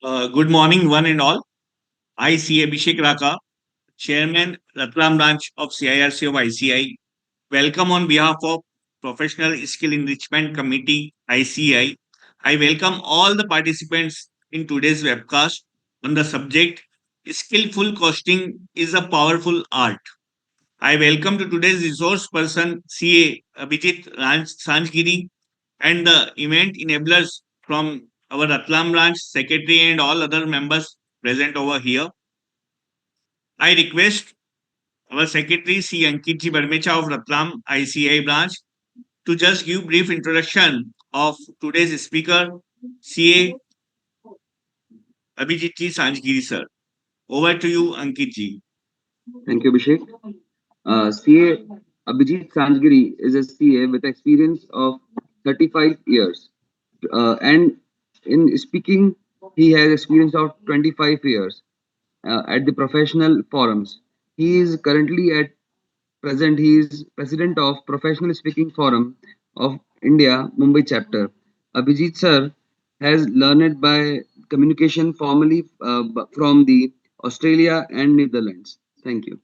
Good morning, one and all. I see Abhishek Raka, Chairman, Ratlam Branch of CIRC of ICI. Welcome on behalf of Professional Skill Enrichment Committee ICI. I welcome all the participants in today's webcast on the subject Skillful Costing is a Powerful Art. I welcome to today's resource person CA Abhijit Sanjgiri and the event enablers from our Ratlam branch secretary and all other members present over here. I request our secretary C. Ankitji Barmecha of Ratlam ICI branch to just give brief introduction of today's speaker CA Abhijitji Sanjgiri sir. Over to you Ankitji. Thank you, Abhishek. CA Abhijit Sanjgiri is a CA with experience of 35 years. And in speaking, he has experience of 25 years at the professional forums. He is currently at present, he is president of Professional Speaking Forum of India, Mumbai chapter. Abhijit sir has learned by communication formally from the Australia and Netherlands. Thank you.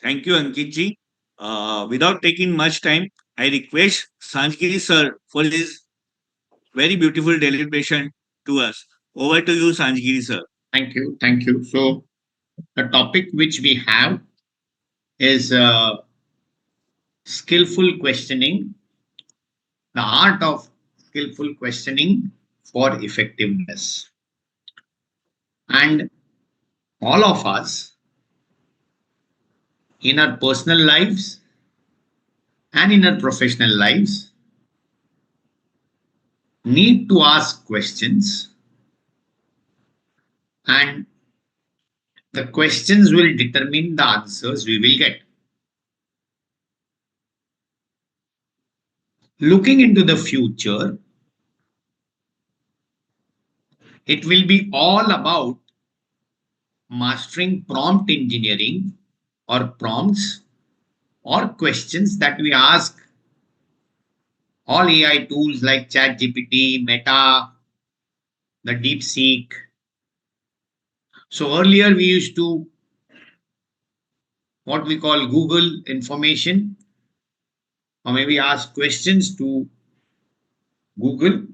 Thank you Ankitji. Without taking much time, I request Sanjgiri sir for his very beautiful deliberation to us. Over to you, Sanjgiri sir. Thank you. Thank you. So, the topic which we have is skillful questioning, the art of skillful questioning for effectiveness. And all of us in our personal lives and in our professional lives need to ask questions, and the questions will determine the answers we will get. Looking into the future, it will be all about mastering prompt engineering or prompts or questions that we ask all AI tools like ChatGPT, Meta, the DeepSeek. So earlier we used to what we call Google information, or maybe ask questions to Google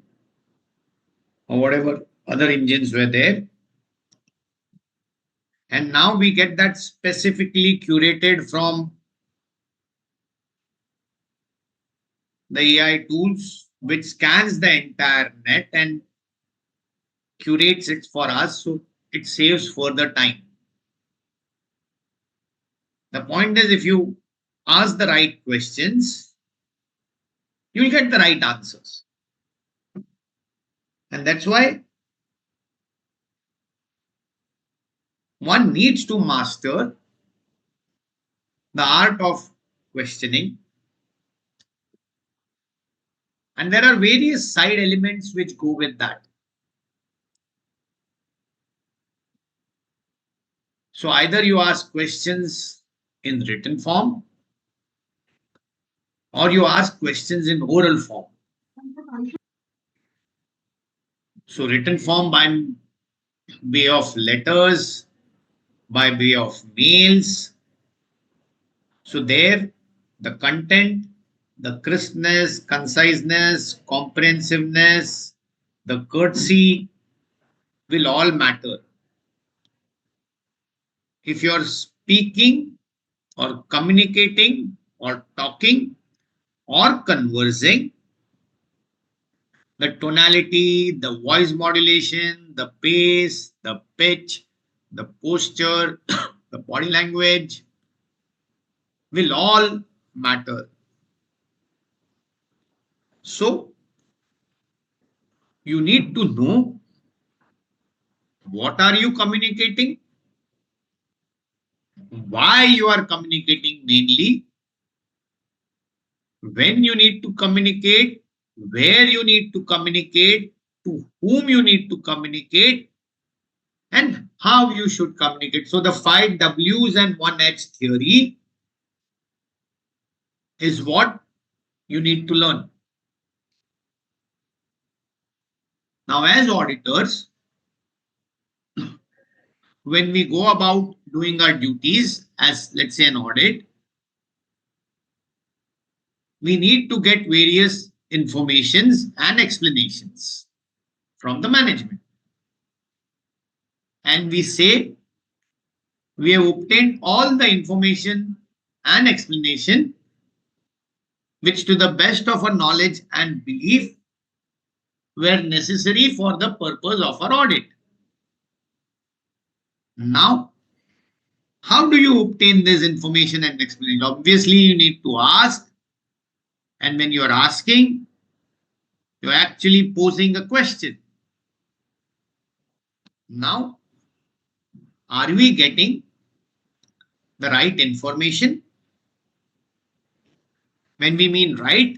or whatever other engines were there. And now we get that specifically curated from the AI tools, which scans the entire net and curates it for us, so it saves further time. The point is, if you ask the right questions, you'll get the right answers. And that's why one needs to master the art of questioning. And there are various side elements which go with that. So either you ask questions in written form or you ask questions in oral form. So written form by way of letters, by way of mails. So there, the content, the crispness, conciseness, comprehensiveness, the courtesy will all matter. If you're speaking or communicating or talking or conversing, the tonality, the voice modulation, the pace, the pitch, the posture, the body language will all matter. So, you need to know what are you communicating, why you are communicating mainly, when you need to communicate, where you need to communicate, to whom you need to communicate, and how you should communicate. So the 5 W's and 1 H theory is what you need to learn. Now, as auditors, when we go about doing our duties as, let's say, an audit, we need to get various informations and explanations from the management. And we say we have obtained all the information and explanation which to the best of our knowledge and belief were necessary for the purpose of our audit. Now, how do you obtain this information and explanation? Obviously, you need to ask, and when you are asking, you're actually posing a question. Now, are we getting the right information? When we mean right,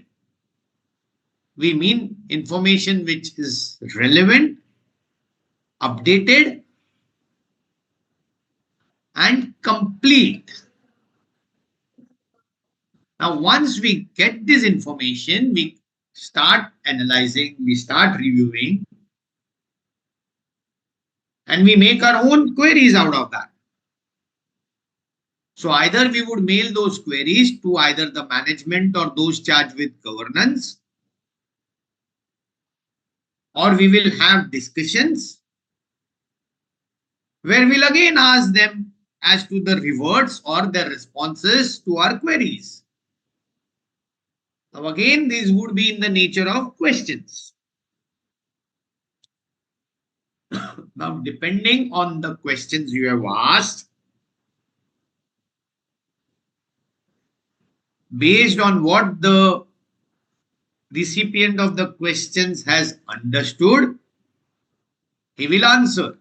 we mean information which is relevant, updated, and complete. Now, once we get this information, we start analyzing, we start reviewing, and we make our own queries out of that. So either we would mail those queries to either the management or those charged with governance, or we will have discussions where we'll again ask them as to the rewards or the responses to our queries. Now again, these would be in the nature of questions. Now, depending on the questions you have asked, based on what the recipient of the questions has understood, he will answer.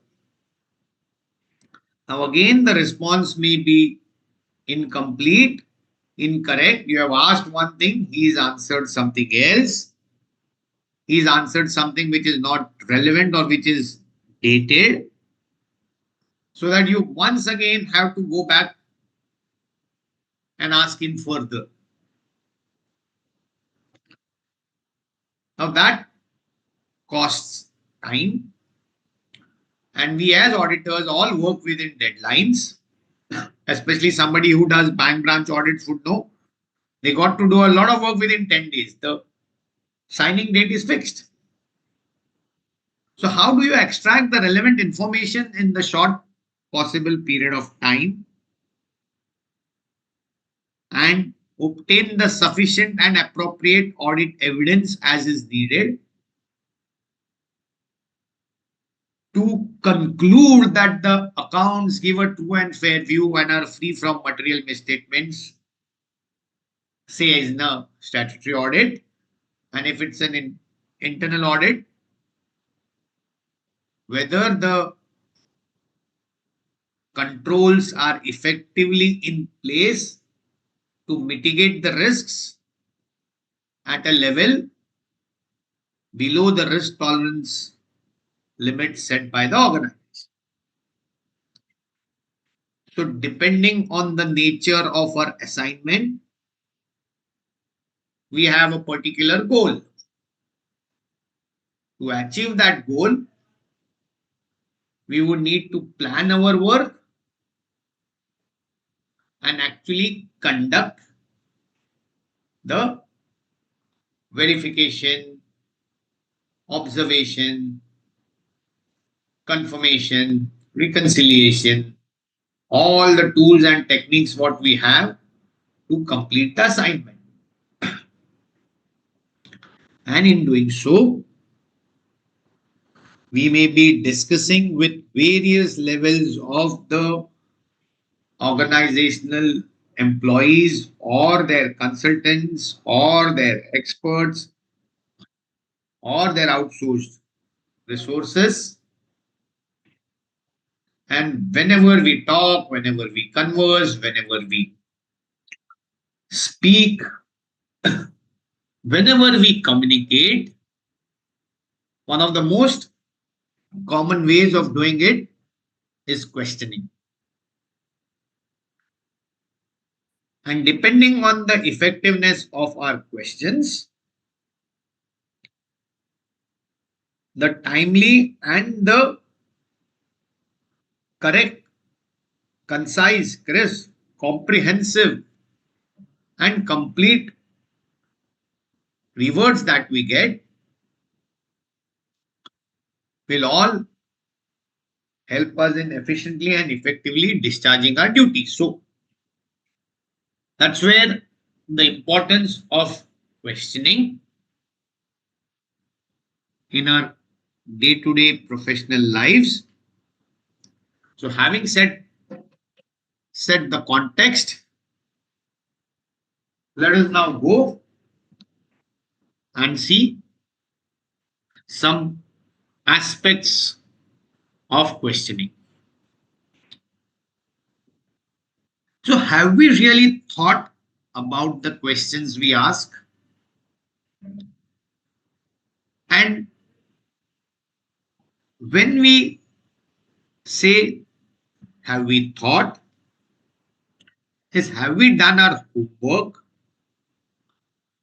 Now, again, the response may be incomplete, incorrect. You have asked one thing, he's answered something else. He's answered something which is not relevant or which is dated. So that you once again have to go back and ask him further. Now, that costs time. And we as auditors all work within deadlines, especially somebody who does bank branch audits would know. They got to do a lot of work within 10 days. The signing date is fixed. So how do you extract the relevant information in the short possible period of time and obtain the sufficient and appropriate audit evidence as is needed to conclude that the accounts give a true and fair view and are free from material misstatements, say in a statutory audit, and if it's an internal audit, whether the controls are effectively in place to mitigate the risks at a level below the risk tolerance limit set by the organization. So depending on the nature of our assignment, we have a particular goal. To achieve that goal, we would need to plan our work and actually conduct the verification, observation, confirmation, reconciliation, all the tools and techniques what we have to complete the assignment. And in doing so, we may be discussing with various levels of the organizational employees or their consultants or their experts or their outsourced resources. And whenever we talk, whenever we converse, whenever we speak, whenever we communicate, one of the most common ways of doing it is questioning. And depending on the effectiveness of our questions, the timely and the correct, concise, crisp, comprehensive, and complete rewards that we get will all help us in efficiently and effectively discharging our duties. So that's where the importance of questioning in our day-to-day professional lives. So having set the context, let us now go and see some aspects of questioning. So have we really thought about the questions we ask? And when we say, have we thought, is have we done our homework?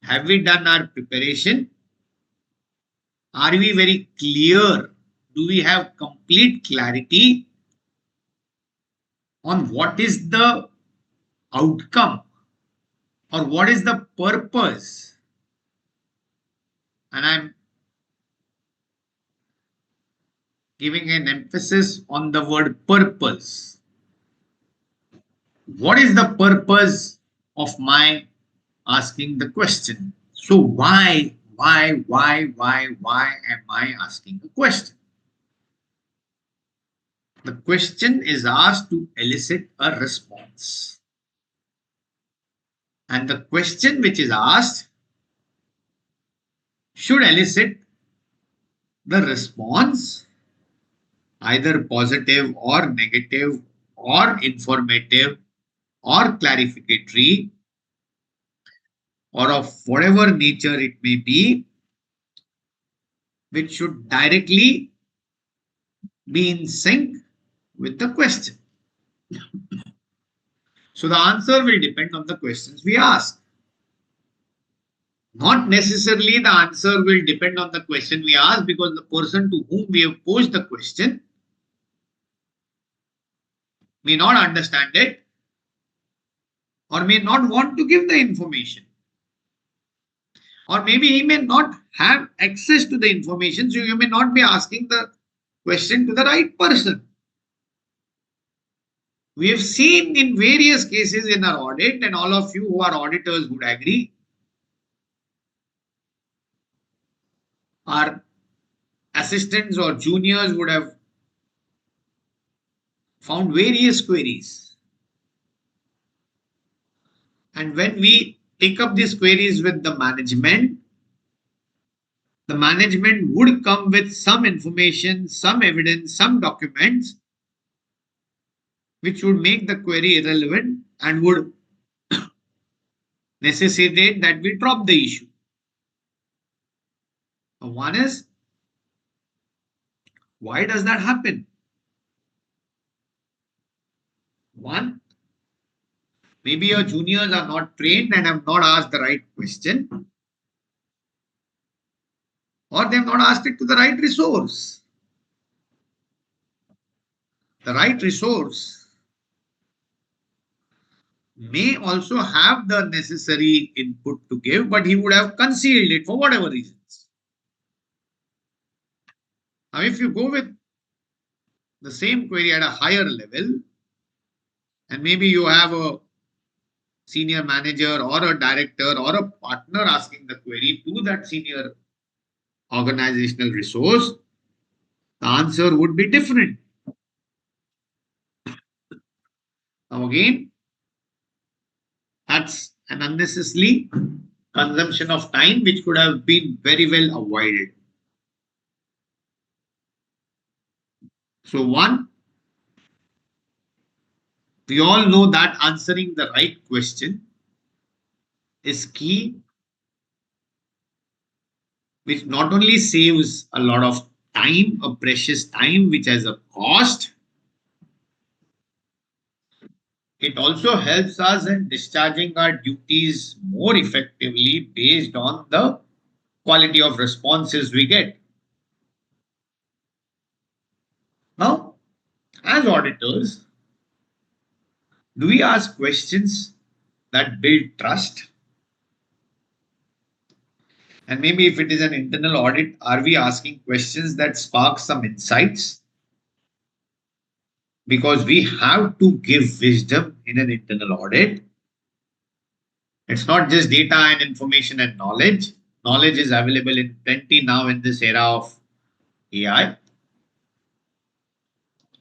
Have we done our preparation? Are we very clear? Do we have complete clarity on what is the outcome or what is the purpose? And I'm giving an emphasis on the word purpose. What is the purpose of my asking the question? So why am I asking a question? The question is asked to elicit a response. And the question which is asked should elicit the response, either positive or negative or informative or clarificatory or of whatever nature it may be, which should directly be in sync with the question. So the answer will depend on the questions we ask. Not necessarily the answer will depend on the question we ask, because the person to whom we have posed the question may not understand it or may not want to give the information. Or maybe he may not have access to the information, so you may not be asking the question to the right person. We have seen in various cases in our audit, and all of you who are auditors would agree, our assistants or juniors would have found various queries. And when we take up these queries with the management would come with some information, some evidence, some documents, which would make the query irrelevant and would necessitate that we drop the issue. One is, why does that happen? One, maybe your juniors are not trained and have not asked the right question, or they have not asked it to the right resource. The right resource may also have the necessary input to give, but he would have concealed it for whatever reasons. Now, if you go with the same query at a higher level, and maybe you have a senior manager or a director or a partner asking the query to that senior organizational resource, the answer would be different. Now again, that's an unnecessary consumption of time which could have been very well avoided. So one, we all know that answering the right question is key, which not only saves a lot of time, a precious time which has a cost, it also helps us in discharging our duties more effectively based on the quality of responses we get. Now, as auditors, do we ask questions that build trust? And maybe if it is an internal audit, are we asking questions that spark some insights? Because we have to give wisdom in an internal audit. It's not just data and information and knowledge. Knowledge is available in plenty now in this era of AI.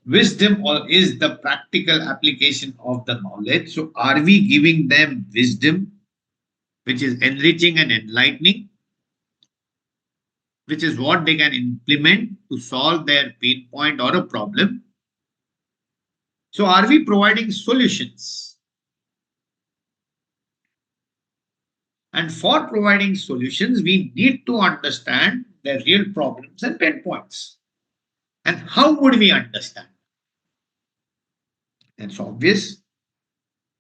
Wisdom is the practical application of the knowledge. So, are we giving them wisdom, which is enriching and enlightening, which is what they can implement to solve their pain point or a problem? So, are we providing solutions? And for providing solutions, we need to understand their real problems and pain points. And how would we understand? It's obvious.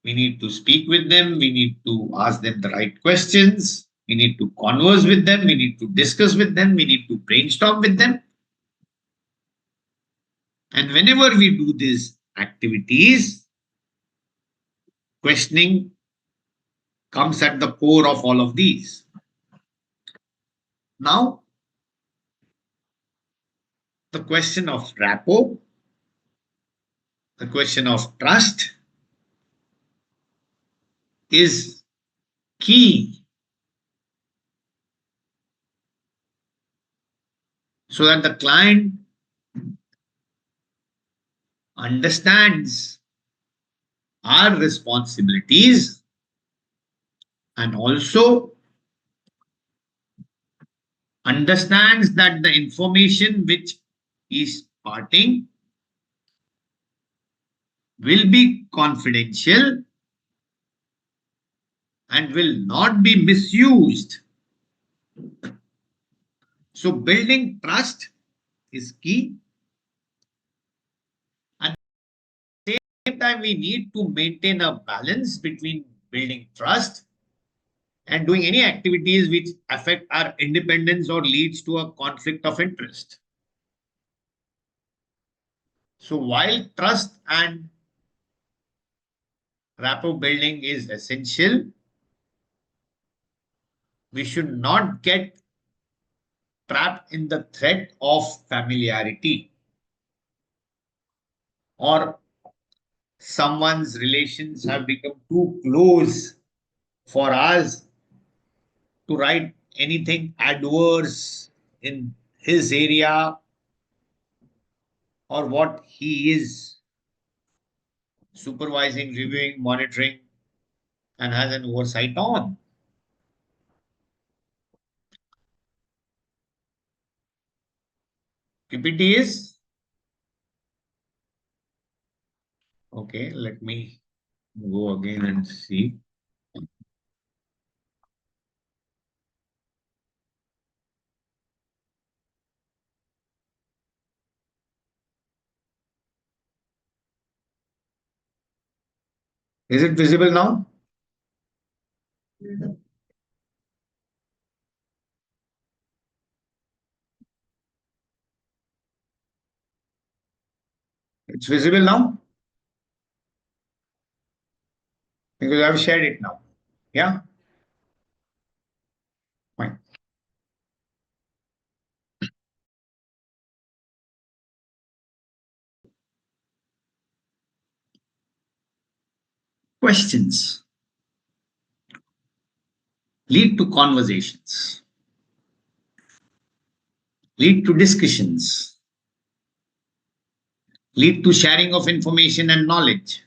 We need to speak with them. We need to ask them the right questions. We need to converse with them. We need to discuss with them. We need to brainstorm with them. And whenever we do these activities, questioning comes at the core of all of these. Now, the question of rapport, the question of trust is key so that the client understands our responsibilities and also understands that the information which is parting will be confidential and will not be misused. So building trust is key. And at the same time, we need to maintain a balance between building trust and doing any activities which affect our independence or leads to a conflict of interest. So while trust and rapport building is essential, we should not get trapped in the threat of familiarity or someone's relations have become too close for us to write anything adverse in his area or what he is supervising, reviewing, monitoring, and has an oversight on. PPT is okay. Let me go again and see. Is it visible now? It's visible now because I've shared it now. Yeah, fine. Questions lead to conversations, lead to discussions, lead to sharing of information and knowledge,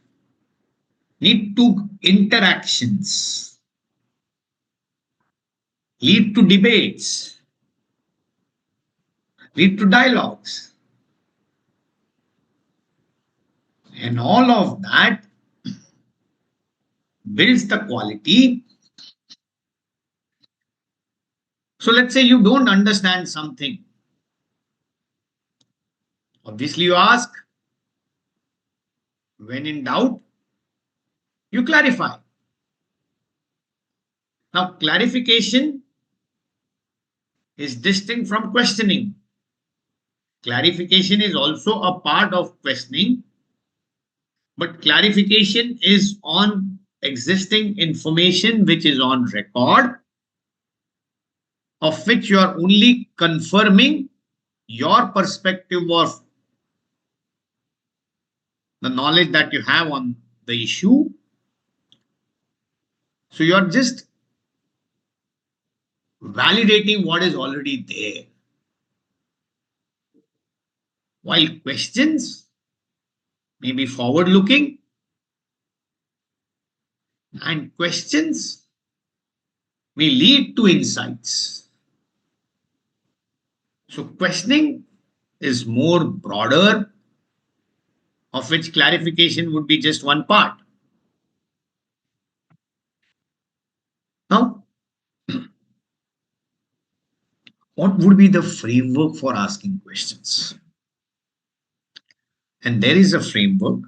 lead to interactions, lead to debates, lead to dialogues. And all of that builds the quality. So let's say you don't understand something. Obviously, you ask. When in doubt, you clarify. Now, clarification is distinct from questioning. Clarification is also a part of questioning, But clarification is on existing information which is on record, of which you are only confirming your perspective of the knowledge that you have on the issue. So you are just validating what is already there. While questions may be forward looking, and questions may lead to insights. So questioning is more broader, of which clarification would be just one part. Now, what would be the framework for asking questions? And there is a framework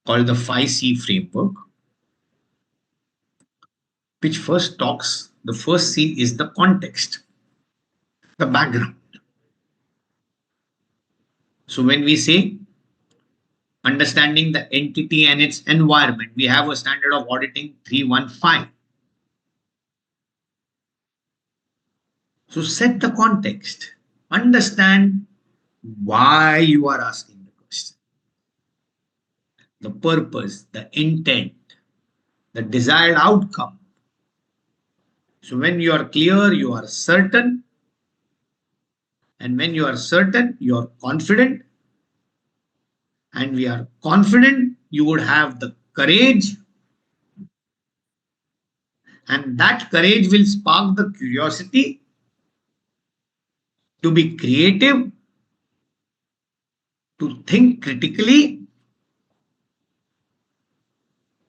called the 5C framework, which first talks, the first C is the context, the background. So when we say understanding the entity and its environment, we have a standard of auditing 315. So set the context, understand why you are asking the question, the purpose, the intent, the desired outcome. So when you are clear, you are certain. And when you are certain, you are confident. And we are confident, you would have the courage. And that courage will spark the curiosity to be creative, to think critically,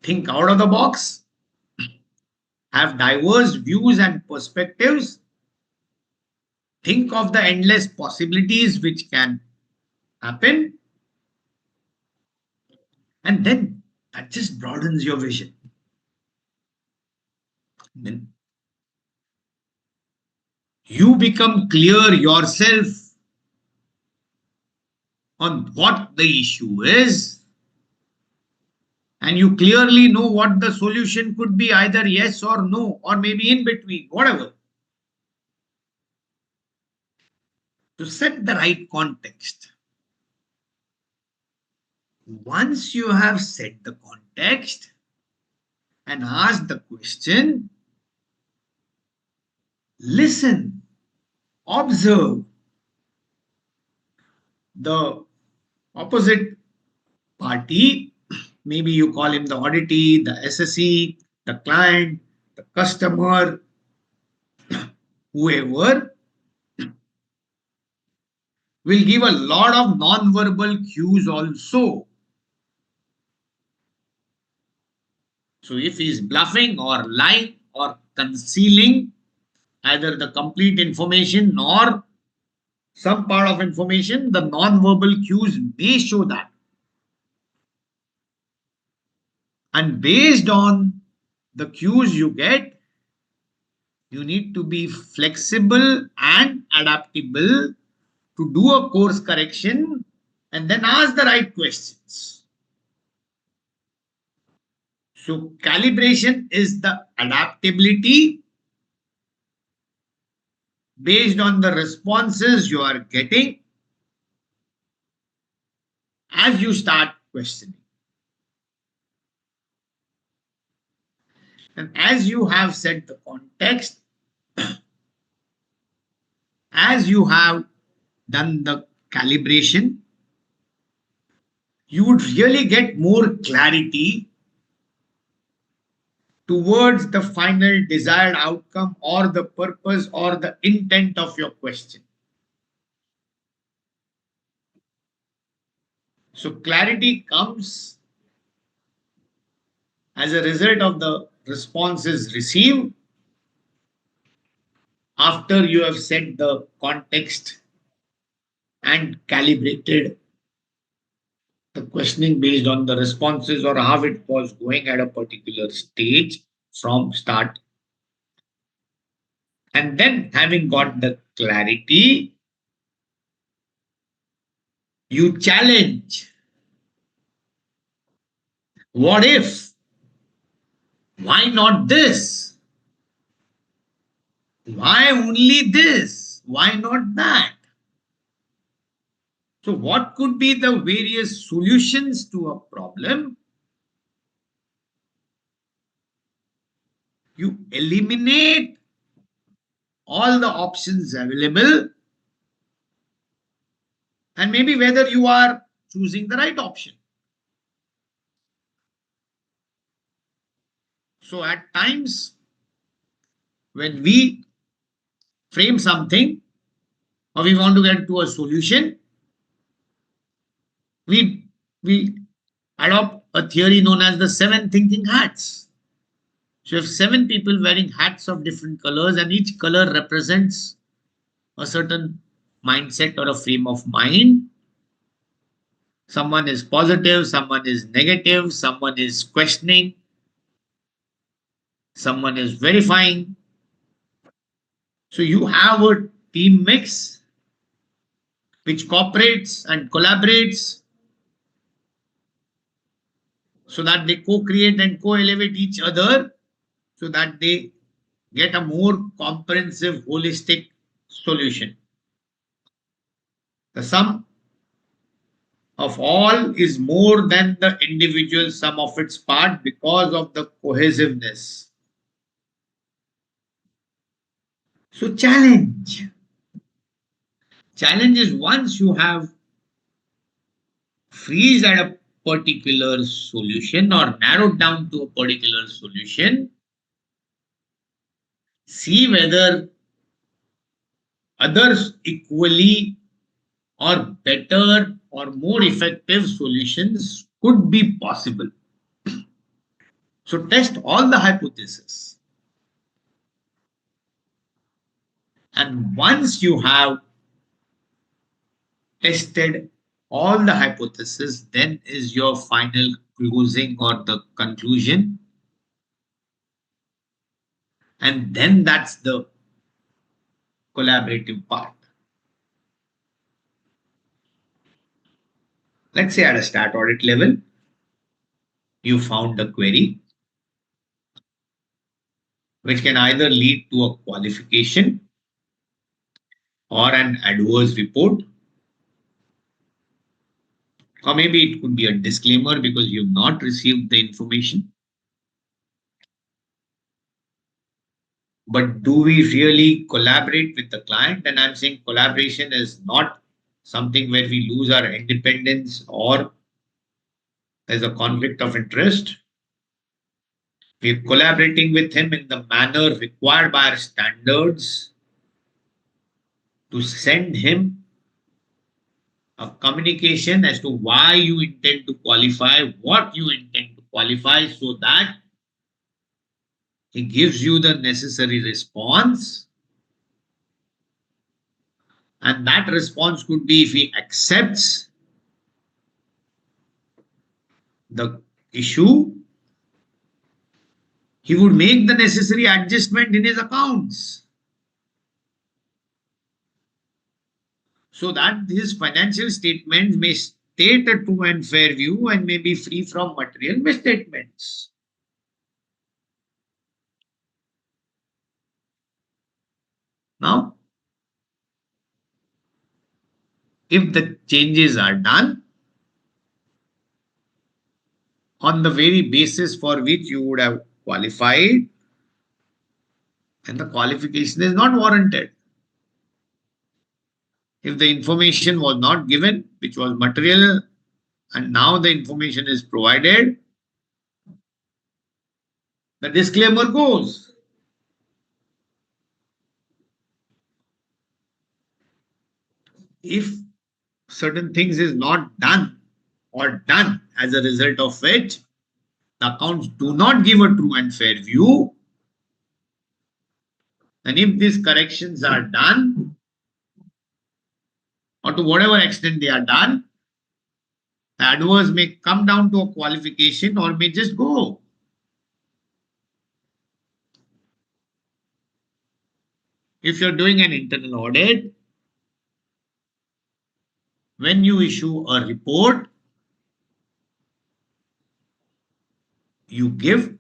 think out of the box, have diverse views and perspectives, think of the endless possibilities which can happen, and then that just broadens your vision. Then you become clear yourself on what the issue is, and you clearly know what the solution could be, either yes or no, or maybe in between, whatever. To set the right context. Once you have set the context and asked the question, listen, observe the opposite party. Maybe you call him the auditee, the SSE, the client, the customer, whoever will give a lot of non-verbal cues also. So if he is bluffing or lying or concealing either the complete information nor some part of information, the non-verbal cues may show that. And based on the cues you get, you need to be flexible and adaptable to do a course correction and then ask the right questions. So calibration is the adaptability based on the responses you are getting as you start questioning. And as you have set the context, as you have done the calibration, you would really get more clarity towards the final desired outcome or the purpose or the intent of your question. So clarity comes as a result of the responses received after you have set the context and calibrated the questioning based on the responses or how it was going at a particular stage from start. And then having got the clarity, you challenge What if? Why not this? Why only this? Why not that? So, what could be the various solutions to a problem? You eliminate all the options available, and maybe whether you are choosing the right option. So, at times when we frame something or we want to get to a solution, we we adopt a theory known as the seven thinking hats. So, if seven people wearing hats of different colors and each color represents a certain mindset or a frame of mind, someone is positive, someone is negative, someone is questioning, someone is verifying. So, you have a team mix which cooperates and collaborates so that they co-create and co-elevate each other so that they get a more comprehensive holistic solution. The sum of all is more than the individual sum of its part because of the cohesiveness. So challenge is once you have freeze at a particular solution or narrowed down to a particular solution, see whether others equally or better or more effective solutions could be possible. So test all the hypotheses. And once you have tested all the hypotheses, then is your final closing or the conclusion. And then that's the collaborative part. Let's say at a stat audit level, you found a query which can either lead to a qualification or an adverse report, or maybe it could be a disclaimer because you've not received the information. But do we really collaborate with the client? And I'm saying collaboration is not something where we lose our independence or there's a conflict of interest. We're collaborating with him in the manner required by our standards to send him a communication as to why you intend to qualify, what you intend to qualify, so that he gives you the necessary response. And that response could be if he accepts the issue, he would make the necessary adjustment in his accounts so that his financial statements may state a true and fair view and may be free from material misstatements. Now, if the changes are done on the very basis for which you would have qualified, and the qualification is not warranted. If the information was not given, which was material, and now the information is provided, the disclaimer goes. If certain things is not done or done as a result of which the accounts do not give a true and fair view, then if these corrections are done, or to whatever extent they are done, the adverse may come down to a qualification or may just go. If you're doing an internal audit, when you issue a report, You give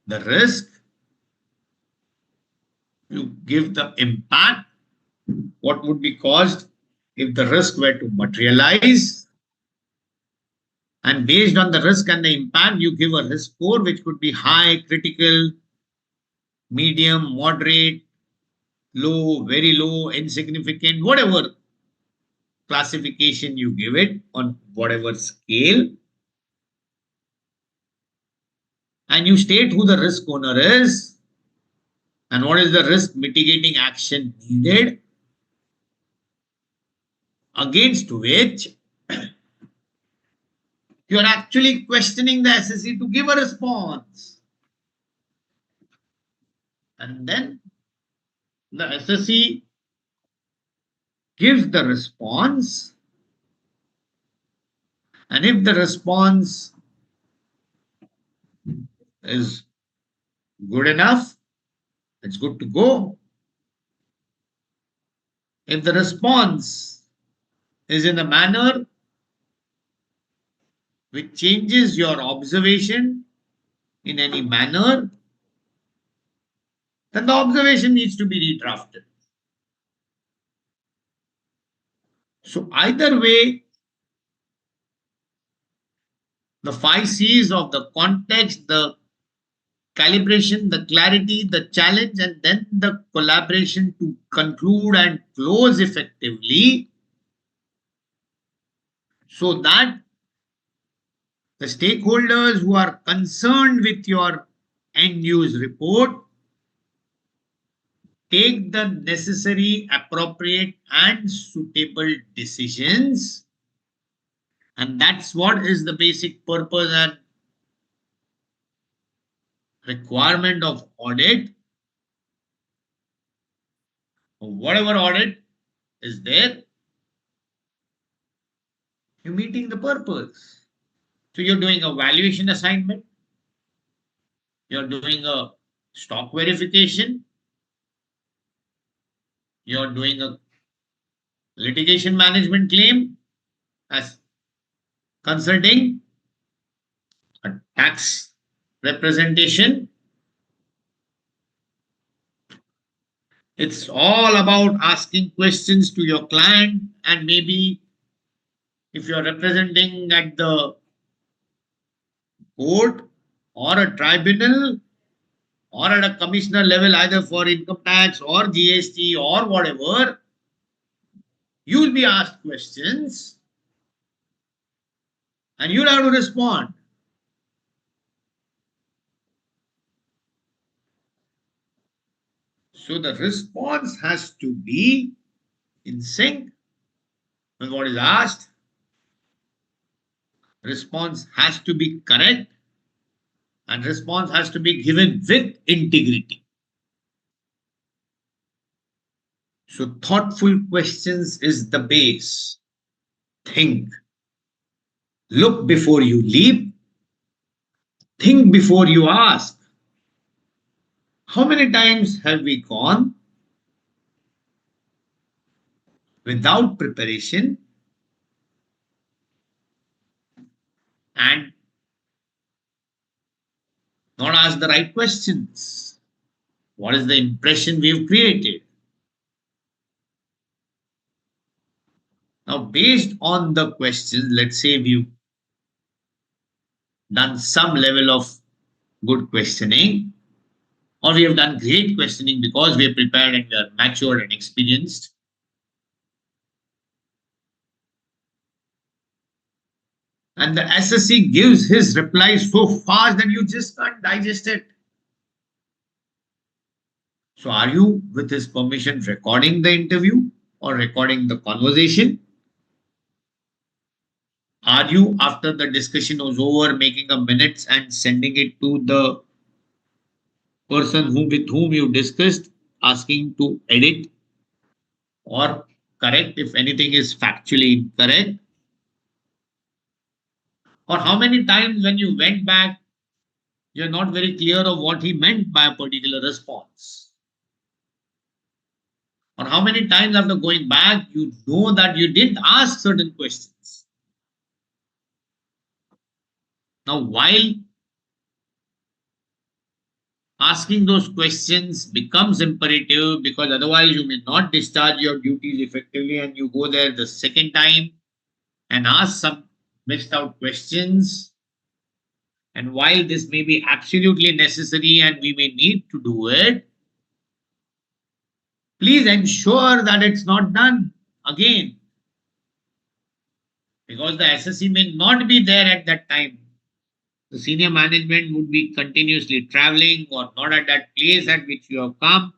the risk, you give the impact, what would be caused if the risk were to materialize, and based on the risk and the impact, you give a risk score which could be high, critical, medium, moderate, low, very low, insignificant, whatever classification you give it on whatever scale, and you state who the risk owner is and what is the risk mitigating action needed, against which you are actually questioning the SSE to give a response. And then the SSE gives the response, and if the response is good enough, it's good to go. If the response is in a manner which changes your observation in any manner, then the observation needs to be redrafted. So either way, the 5 C's of the context, the calibration, the clarity, the challenge, and then the collaboration to conclude and close effectively, so that the stakeholders who are concerned with your end use report take the necessary, appropriate, and suitable decisions. And that's what is the basic purpose and requirement of audit. Whatever audit is there, you're meeting the purpose. So you're doing a valuation assignment, you're doing a stock verification, you're doing a litigation management claim as consulting, a tax representation. It's all about asking questions to your client, and maybe if you're representing at the court or a tribunal or at a commissioner level, either for income tax or GST or whatever, you will be asked questions and you'll have to respond. So the response has to be in sync with what is asked. Response has to be correct, and response has to be given with integrity. So thoughtful questions is the base. Think. Look before you leap. Think before you ask. How many times have we gone without preparation and not asked the right questions? What is the impression we've created? Now, based on the questions, let's say we've done some level of good questioning, or we have done great questioning because we are prepared and we are matured and experienced. And the SSC gives his reply so fast that you just can't digest it. So, are you, with his permission, recording the interview or recording the conversation? Are you, after the discussion was over, making a minutes and sending it to the person with whom you discussed, asking to edit or correct if anything is factually incorrect? Or how many times when you went back, you're not very clear of what he meant by a particular response? Or how many times after going back, you know that you didn't ask certain questions? Now, while asking those questions becomes imperative, because otherwise you may not discharge your duties effectively, and you go there the second time and ask some missed out questions. And while this may be absolutely necessary and we may need to do it, please ensure that it's not done again, because the SSC may not be there at that time. The senior management would be continuously traveling or not at that place at which you have come.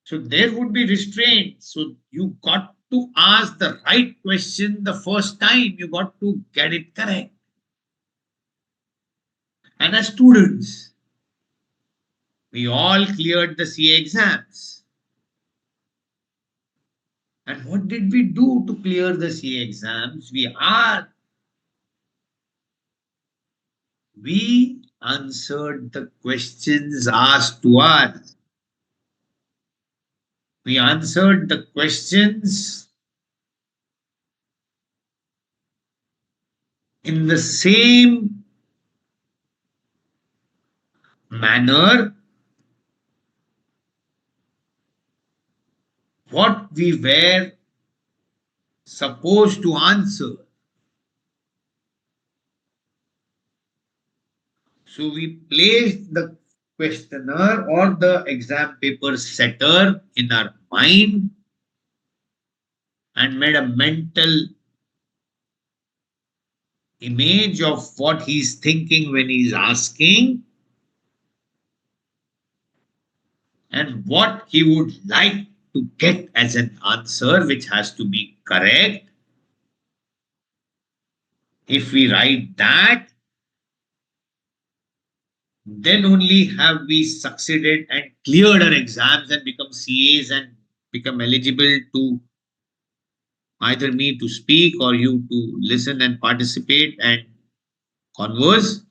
So there would be restraints. So you got to ask the right question the first time. You got to get it correct. And as students, we all cleared the CA exams. And what did we do to clear the CA exams? We answered the questions asked to us. We answered the questions in the same manner what we were supposed to answer. So we placed the questioner or the exam paper setter in our mind and made a mental image of what he's thinking when he's asking and what he would like to get as an answer, which has to be correct. If we write that, then only have we succeeded and cleared our exams and become CAs and become eligible to either me to speak or you to listen and participate and converse.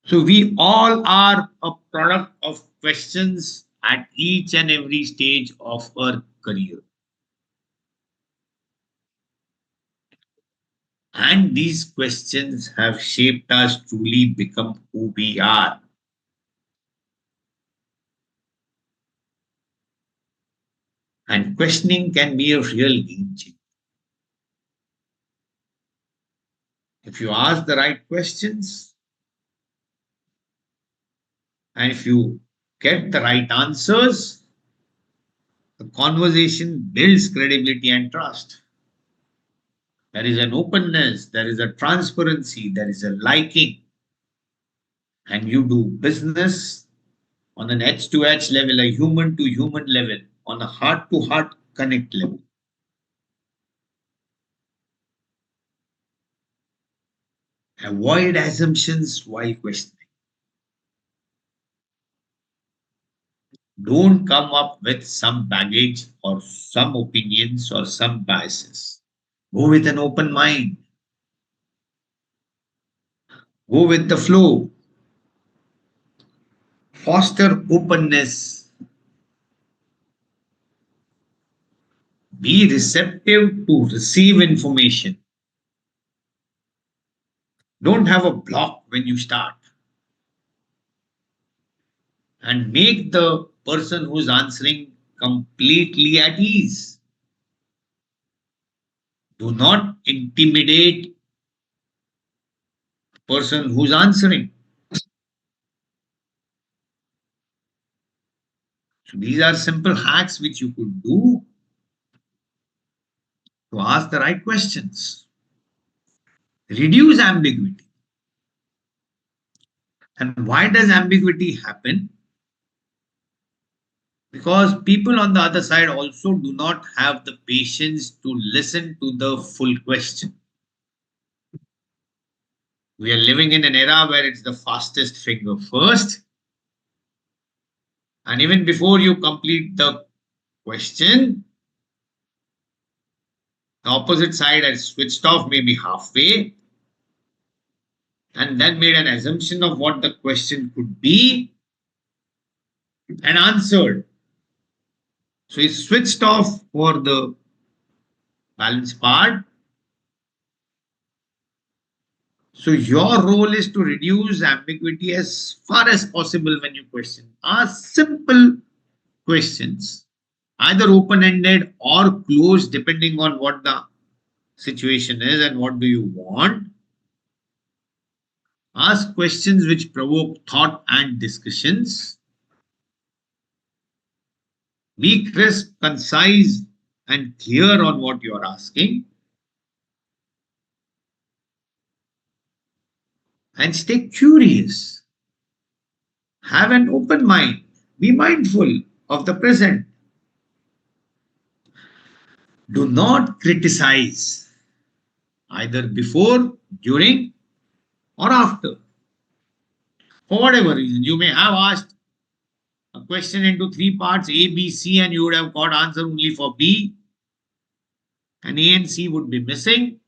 So we all are a product of questions at each and every stage of our career. And these questions have shaped us truly become who we are. And questioning can be a real game changer. If you ask the right questions and if you get the right answers, the conversation builds credibility and trust. There is an openness, there is a transparency, there is a liking, and you do business on an edge to edge level, a human to human level, on a heart to heart connect level. Avoid assumptions while questioning. Don't come up with some baggage or some opinions or some biases. Go with an open mind. Go with the flow. Foster openness. Be receptive to receive information. Don't have a block when you start. And make the person who's answering completely at ease. Do not intimidate the person who's answering. So these are simple hacks which you could do to ask the right questions. Reduce ambiguity. And why does ambiguity happen? Because people on the other side also do not have the patience to listen to the full question. We are living in an era where it's the fastest finger first. And even before you complete the question, the opposite side has switched off maybe halfway and then made an assumption of what the question could be and answered. So he switched off for the balance part. So your role is to reduce ambiguity as far as possible when you question. Ask simple questions, either open-ended or closed, depending on what the situation is and what do you want. Ask questions which provoke thought and discussions. Be crisp, concise, and clear on what you are asking. And stay curious. Have an open mind. Be mindful of the present. Do not criticize either before, during, or after. For whatever reason, you may have asked a question into three parts A, B, C, and you would have got answer only for B, and A and C would be missing,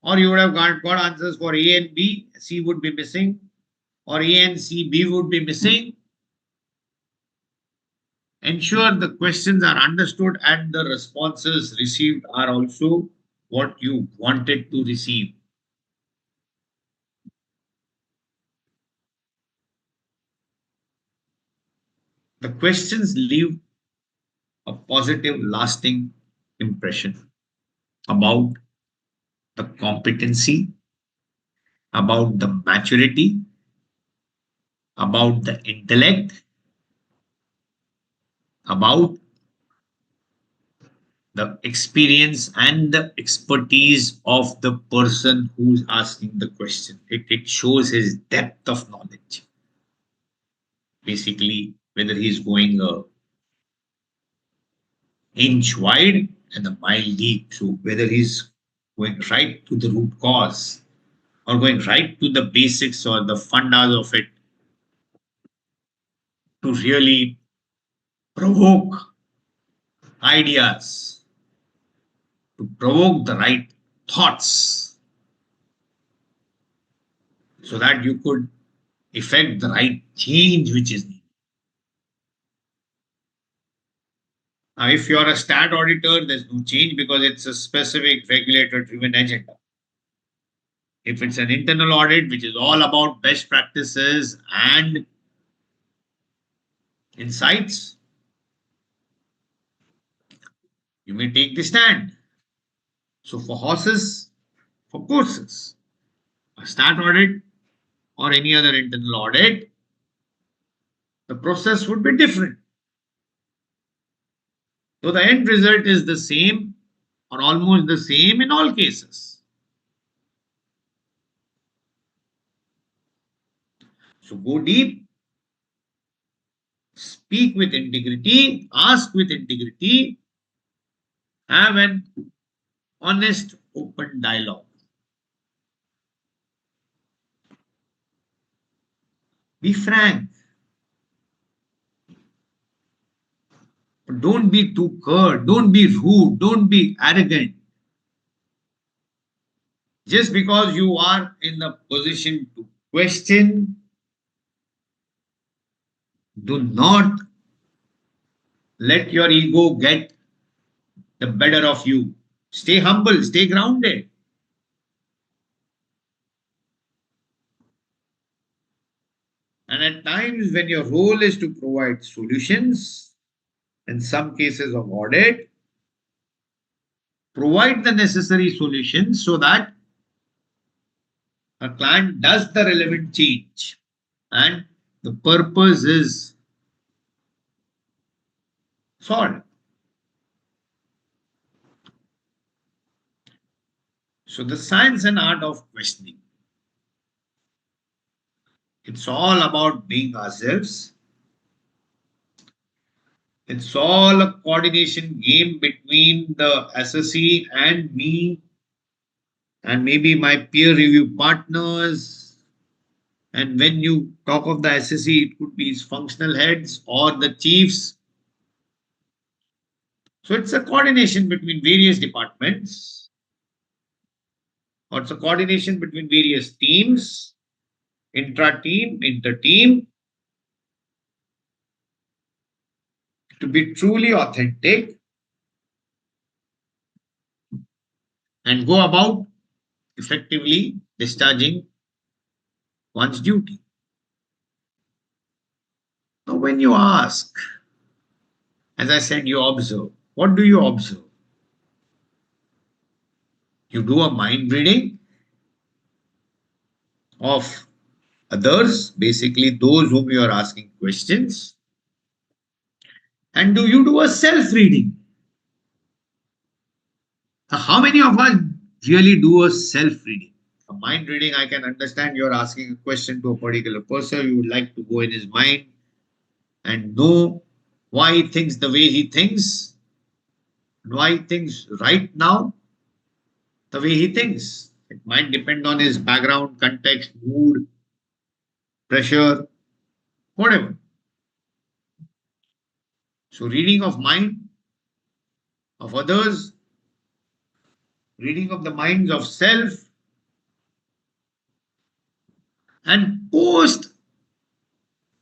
or you would have got answers for A and B, C would be missing, or A and C, B would be missing. Ensure the questions are understood and the responses received are also what you wanted to receive. The questions leave a positive, lasting impression about the competency, about the maturity, about the intellect, about the experience and the expertise of the person who's asking the question. It shows his depth of knowledge. Basically, whether he's going a inch wide and a mile deep. So whether he's going right to the root cause or going right to the basics or the fundas of it to really provoke ideas, to provoke the right thoughts so that you could effect the right change which is needed. Now, if you're a stat auditor, there's no change because it's a specific regulator driven agenda. If it's an internal audit, which is all about best practices and insights, you may take the stand. So, for horses, for courses, a stat audit or any other internal audit, the process would be different. So, the end result is the same or almost the same in all cases. So, go deep, speak with integrity, ask with integrity, have an honest, open dialogue. Be frank. Don't be too curt. Don't be rude. Don't be arrogant. Just because you are in the position to question, do not let your ego get the better of you. Stay humble, stay grounded. And at times, when your role is to provide solutions, in some cases of audit, provide the necessary solutions so that a client does the relevant change. And the purpose is solved. So, the science and art of questioning. It's all about being ourselves. It's all a coordination game between the assessee and me, and maybe my peer review partners. And when you talk of the assessee, it could be his functional heads or the chiefs. So it's a coordination between various departments, or it's a coordination between various teams, intra team, inter team, to be truly authentic and go about effectively discharging one's duty. Now, when you ask, as I said, you observe. What do you observe? You do a mind reading of others, basically those whom you are asking questions. And do you do a self reading? How many of us really do a self reading? A mind reading, I can understand you're asking a question to a particular person. You would like to go in his mind and know why he thinks the way he thinks, why he thinks right now the way he thinks. It might depend on his background, context, mood, pressure, whatever. So, reading of mind of others, reading of the minds of self, and post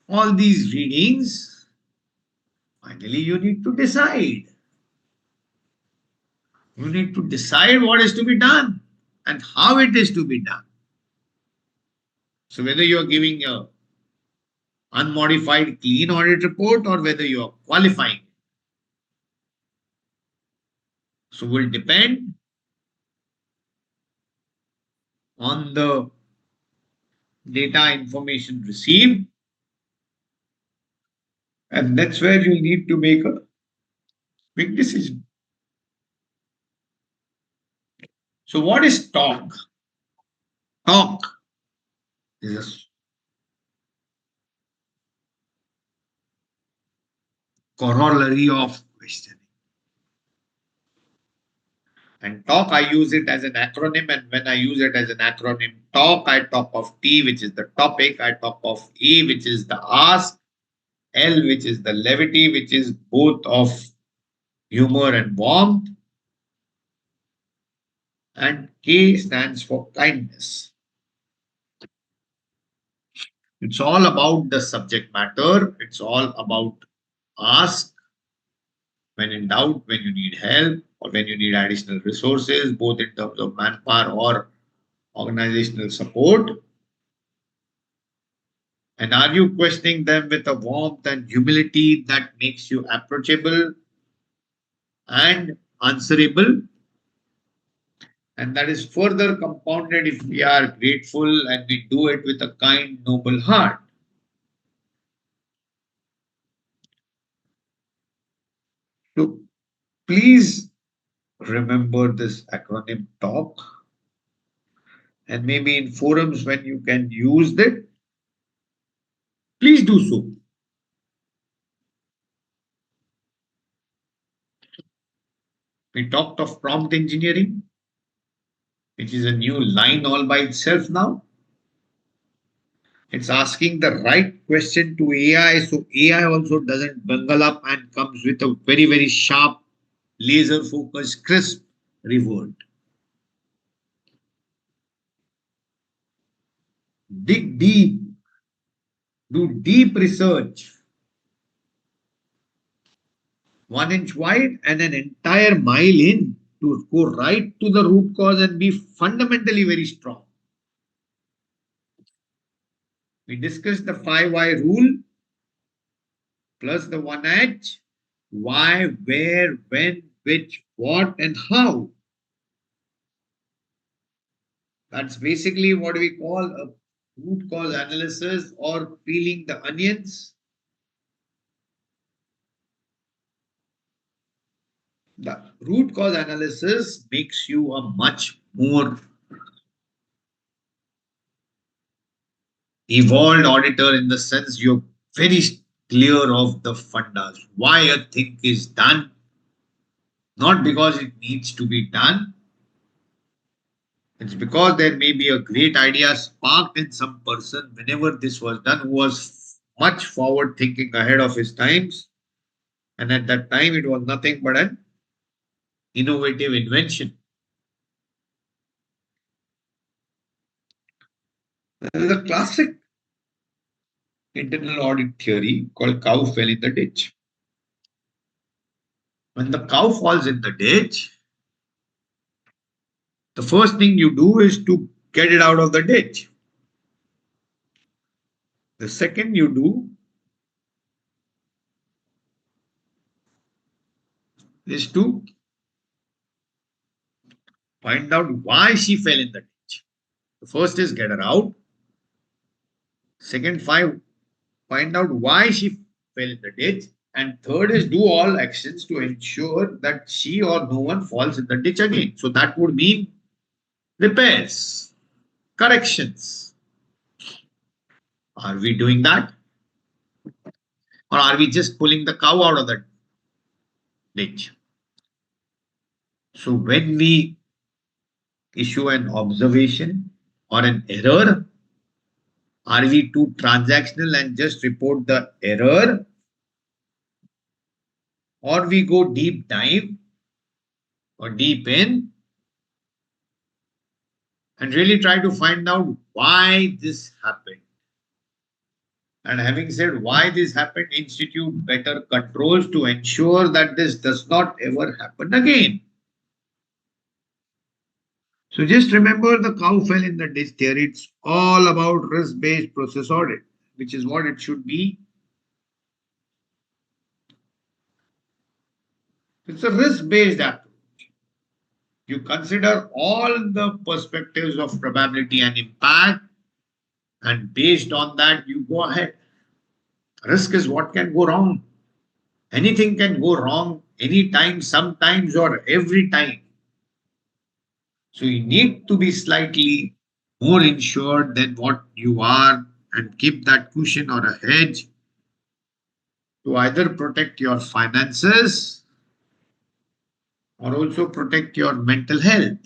all these readings, finally you need to decide. You need to decide what is to be done and how it is to be done. So whether you are giving a unmodified clean audit report or whether you are qualifying, so will depend on the data information received, and that's where you need to make a big decision. So what is talk? Talk is a corollary of questioning. And talk, I use it as an acronym. And when I use it as an acronym, talk, I talk of T, which is the topic. I talk of E, which is the ask. L, which is the levity, which is both of humor and warmth. And K stands for kindness. It's all about the subject matter. It's all about ask when in doubt, when you need help, or when you need additional resources, both in terms of manpower or organizational support. And are you questioning them with a warmth and humility that makes you approachable and answerable? And that is further compounded if we are grateful and we do it with a kind, noble heart. So please remember this acronym TALK, and maybe in forums when you can use it, please do so. We talked of prompt engineering, which is a new line all by itself now. It's asking the right question to AI, so AI also doesn't bungle up and comes with a very, very sharp, laser focused, crisp reward. Dig deep, do deep research, 1 inch wide and an entire mile in to go right to the root cause and be fundamentally very strong. We discussed the 5 why rule plus the 1H: why, where, when, which, what, and how. That's basically what we call a root cause analysis or peeling the onions. The root cause analysis makes you a much more evolved auditor in the sense you're very clear of the fundas, why a thing is done, not because it needs to be done. It's because there may be a great idea sparked in some person whenever this was done who was much forward thinking ahead of his times. And at that time, it was nothing but an innovative invention. There is a classic internal audit theory called cow fell in the ditch. When the cow falls in the ditch, the first thing you do is to get it out of the ditch. The second you do is to find out why she fell in the ditch. The first is get her out. Second, find out why she fell in the ditch. And third is do all actions to ensure that she or no one falls in the ditch again. So that would mean repairs, corrections. Are we doing that? Or are we just pulling the cow out of the ditch? So when we issue an observation or an error, are we too transactional and just report the error? Or we go deep dive or deep in and really try to find out why this happened. And having said why this happened, institute better controls to ensure that this does not ever happen again. So just remember the cow fell in the ditch there. It's all about risk-based process audit, which is what it should be. It's a risk-based approach. You consider all the perspectives of probability and impact, and based on that, you go ahead. Risk is what can go wrong. Anything can go wrong anytime, sometimes, or every time. So you need to be slightly more insured than what you are and keep that cushion or a hedge to either protect your finances or also protect your mental health.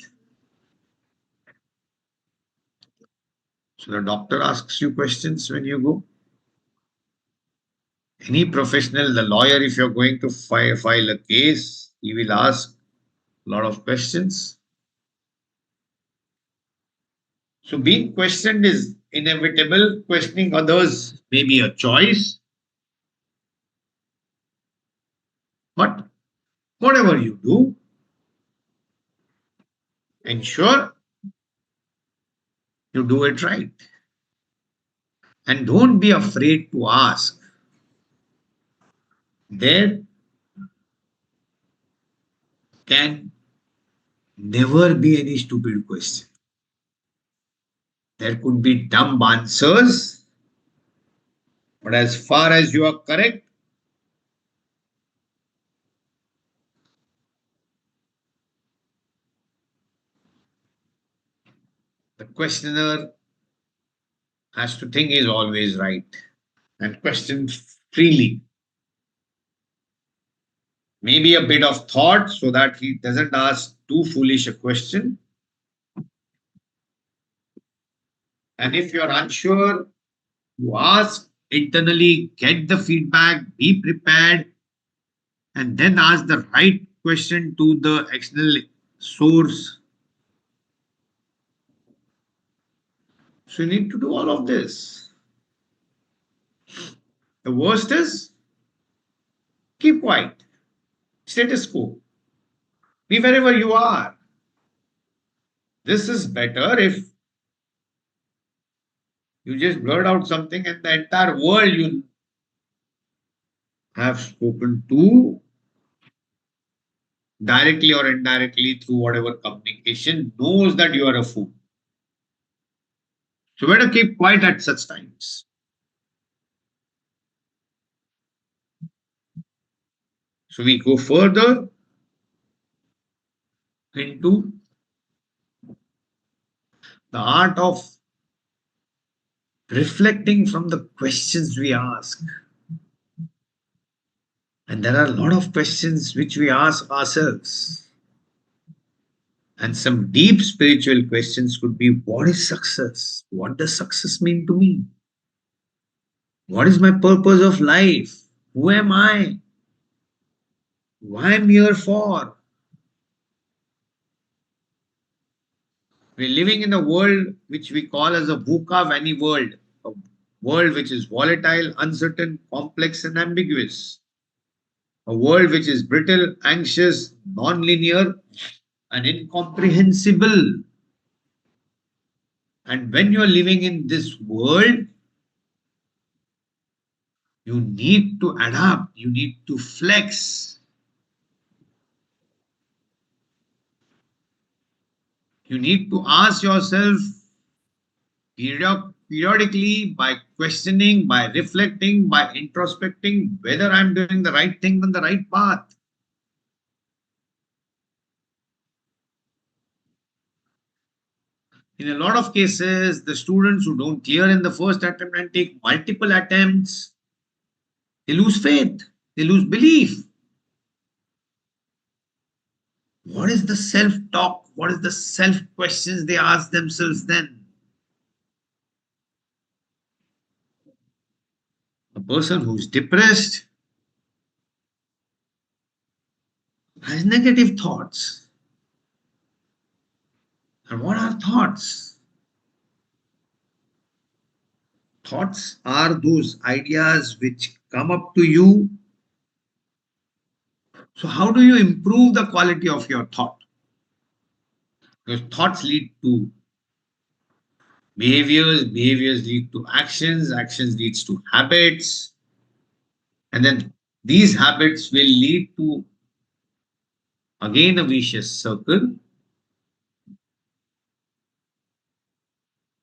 So the doctor asks you questions when you go. Any professional, the lawyer, if you're going to file a case, he will ask a lot of questions. So being questioned is inevitable. Questioning others may be a choice. But whatever you do, ensure you do it right. And don't be afraid to ask. There can never be any stupid question. There could be dumb answers, but as far as you are correct, the questioner has to think is always right and question freely. Maybe a bit of thought so that he doesn't ask too foolish a question. And if you're unsure, you ask internally, get the feedback, be prepared, and then ask the right question to the external source. So you need to do all of this. The worst is keep quiet, status quo, be wherever you are. This is better if you just blurt out something and the entire world you have spoken to directly or indirectly through whatever communication knows that you are a fool. So better keep quiet at such times. So we go further into the art of reflecting from the questions we ask. And there are a lot of questions which we ask ourselves. And some deep spiritual questions could be, what is success? What does success mean to me? What is my purpose of life? Who am I? Why am I here for? We're living in a world which we call as a VUCA Vani world, a world which is volatile, uncertain, complex, and ambiguous. A world which is brittle, anxious, non-linear, and incomprehensible. And when you're living in this world, you need to adapt, you need to flex. You need to ask yourself periodically by questioning, by reflecting, by introspecting whether I'm doing the right thing on the right path. In a lot of cases, the students who don't clear in the first attempt and take multiple attempts, they lose faith, they lose belief. What is the self talk? What is the self questions they ask themselves then? A person who's depressed has negative thoughts. And what are thoughts? Thoughts are those ideas which come up to you. So, how do you improve the quality of your thought? Because thoughts lead to behaviors, behaviors lead to actions, actions leads to habits, and then these habits will lead to again a vicious circle,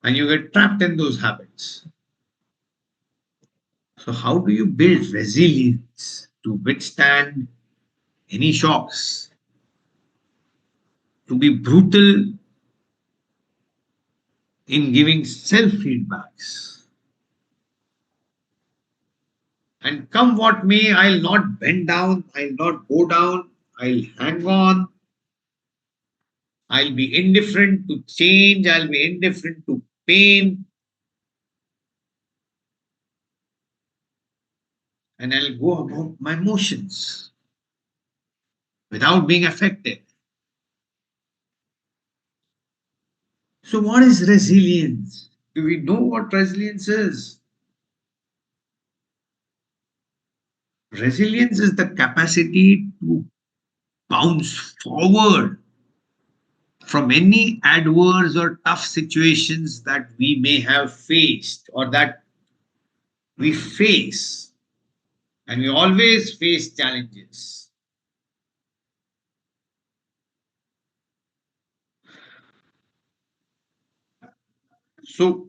and you get trapped in those habits. So, how do you build resilience to withstand any shocks? To be brutal in giving self feedbacks. And come what may, I'll not bend down, I'll not go down, I'll hang on, I'll be indifferent to change, I'll be indifferent to pain, and I'll go about my motions without being affected. So, what is resilience? Do we know what resilience is? Resilience is the capacity to bounce forward from any adverse or tough situations that we may have faced or that we face. And we always face challenges. So,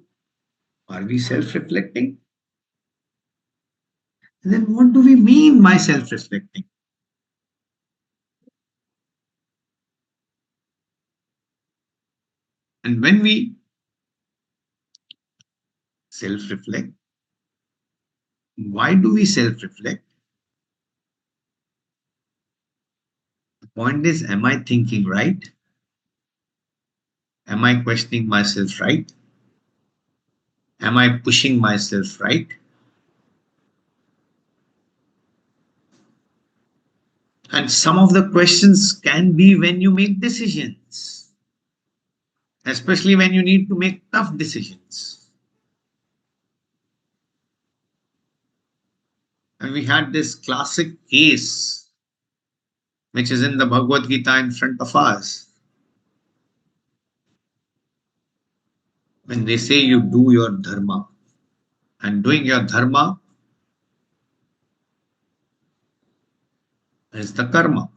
are we self reflecting? Then, what do we mean by self reflecting? And when we self reflect, why do we self reflect? The point is, am I thinking right? Am I questioning myself right? Am I pushing myself right? And some of the questions can be when you make decisions, especially when you need to make tough decisions. And we had this classic case, which is in the Bhagavad Gita in front of us. When they say you do your dharma, and doing your dharma is the karma.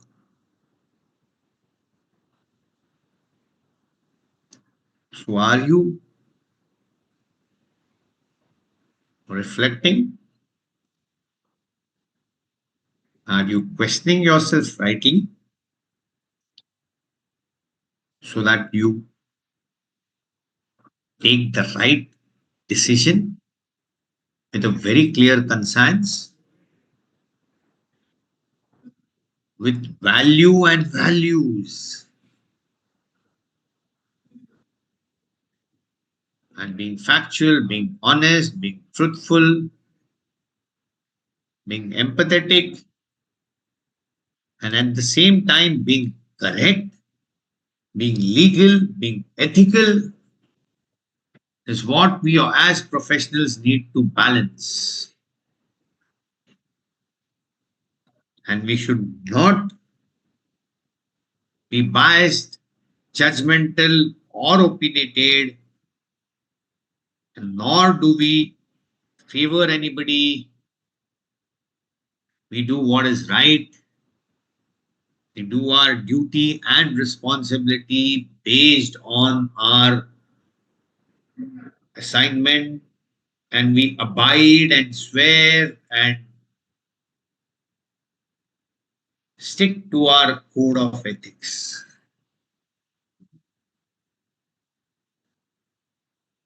So are you reflecting? Are you questioning yourself rightly so that you take the right decision with a very clear conscience, with value and values, and being factual, being honest, being truthful, being empathetic, and at the same time being correct, being legal, being ethical is what we as professionals need to balance. And we should not be biased, judgmental, or opinionated and nor do we favor anybody. We do what is right. We do our duty and responsibility based on our assignment, and we abide and swear and stick to our code of ethics.